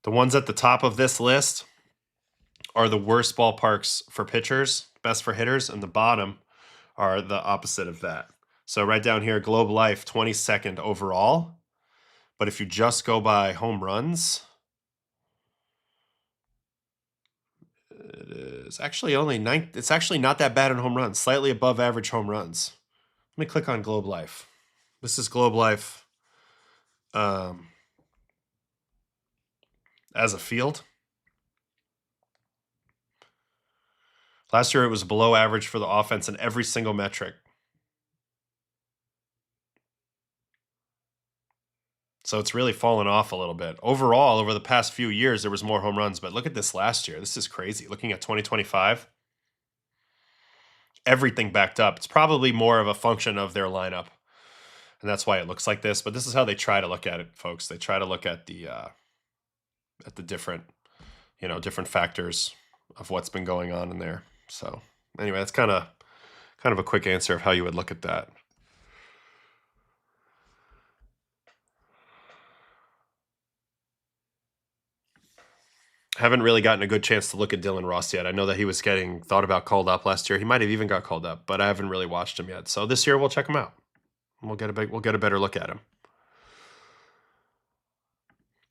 The ones at the top of this list are the worst ballparks for pitchers, best for hitters, and the bottom are the opposite of that. So right down here, Globe Life, 22nd overall. But if you just go by home runs, it is actually only it's actually not that bad in home runs, slightly above average home runs. Let me click on Globe Life. This is Globe Life as a field. Last year, it was below average for the offense in every single metric. So it's really fallen off a little bit. Overall, over the past few years, there was more home runs, but look at this last year. This is crazy. Looking at 2025, everything backed up. It's probably more of a function of their lineup, and that's why it looks like this. But this is how they try to look at it, folks. They try to look at the different, different factors of what's been going on in there. So anyway, that's kind of a quick answer of how you would look at that. Haven't really gotten a good chance to look at Dylan Ross yet. I know that he was getting thought about called up last year. He might have even got called up, but I haven't really watched him yet. So this year we'll check him out. We'll get a better look at him.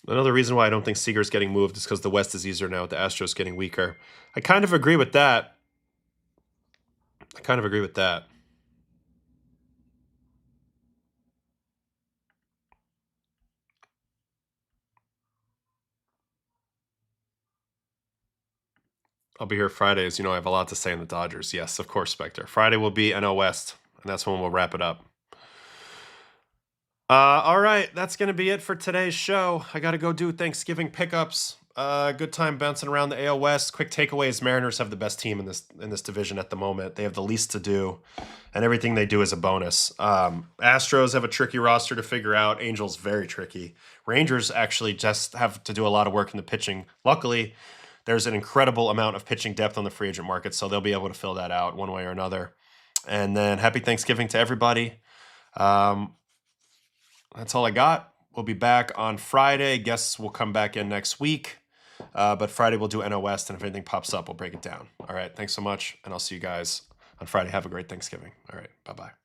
Another reason why I don't think Seager's getting moved is because the West is easier now with the Astros getting weaker. I kind of agree with that. I'll be here Fridays. I have a lot to say on the Dodgers. Yes, of course, Spectre. Friday will be NL West, and that's when we'll wrap it up. All right, that's gonna be it for today's show. I gotta go do Thanksgiving pickups. Good time bouncing around the AL West. Quick takeaways: Mariners have the best team in this division at the moment. They have the least to do, and everything they do is a bonus. Astros have a tricky roster to figure out. Angels very tricky. Rangers actually just have to do a lot of work in the pitching. Luckily, there's an incredible amount of pitching depth on the free agent market, so they'll be able to fill that out one way or another. And then happy Thanksgiving to everybody. That's all I got. We'll be back on Friday. Guests will come back in next week. But Friday we'll do NL West, and if anything pops up, we'll break it down. All right. Thanks so much, and I'll see you guys on Friday. Have a great Thanksgiving. All right. Bye-bye.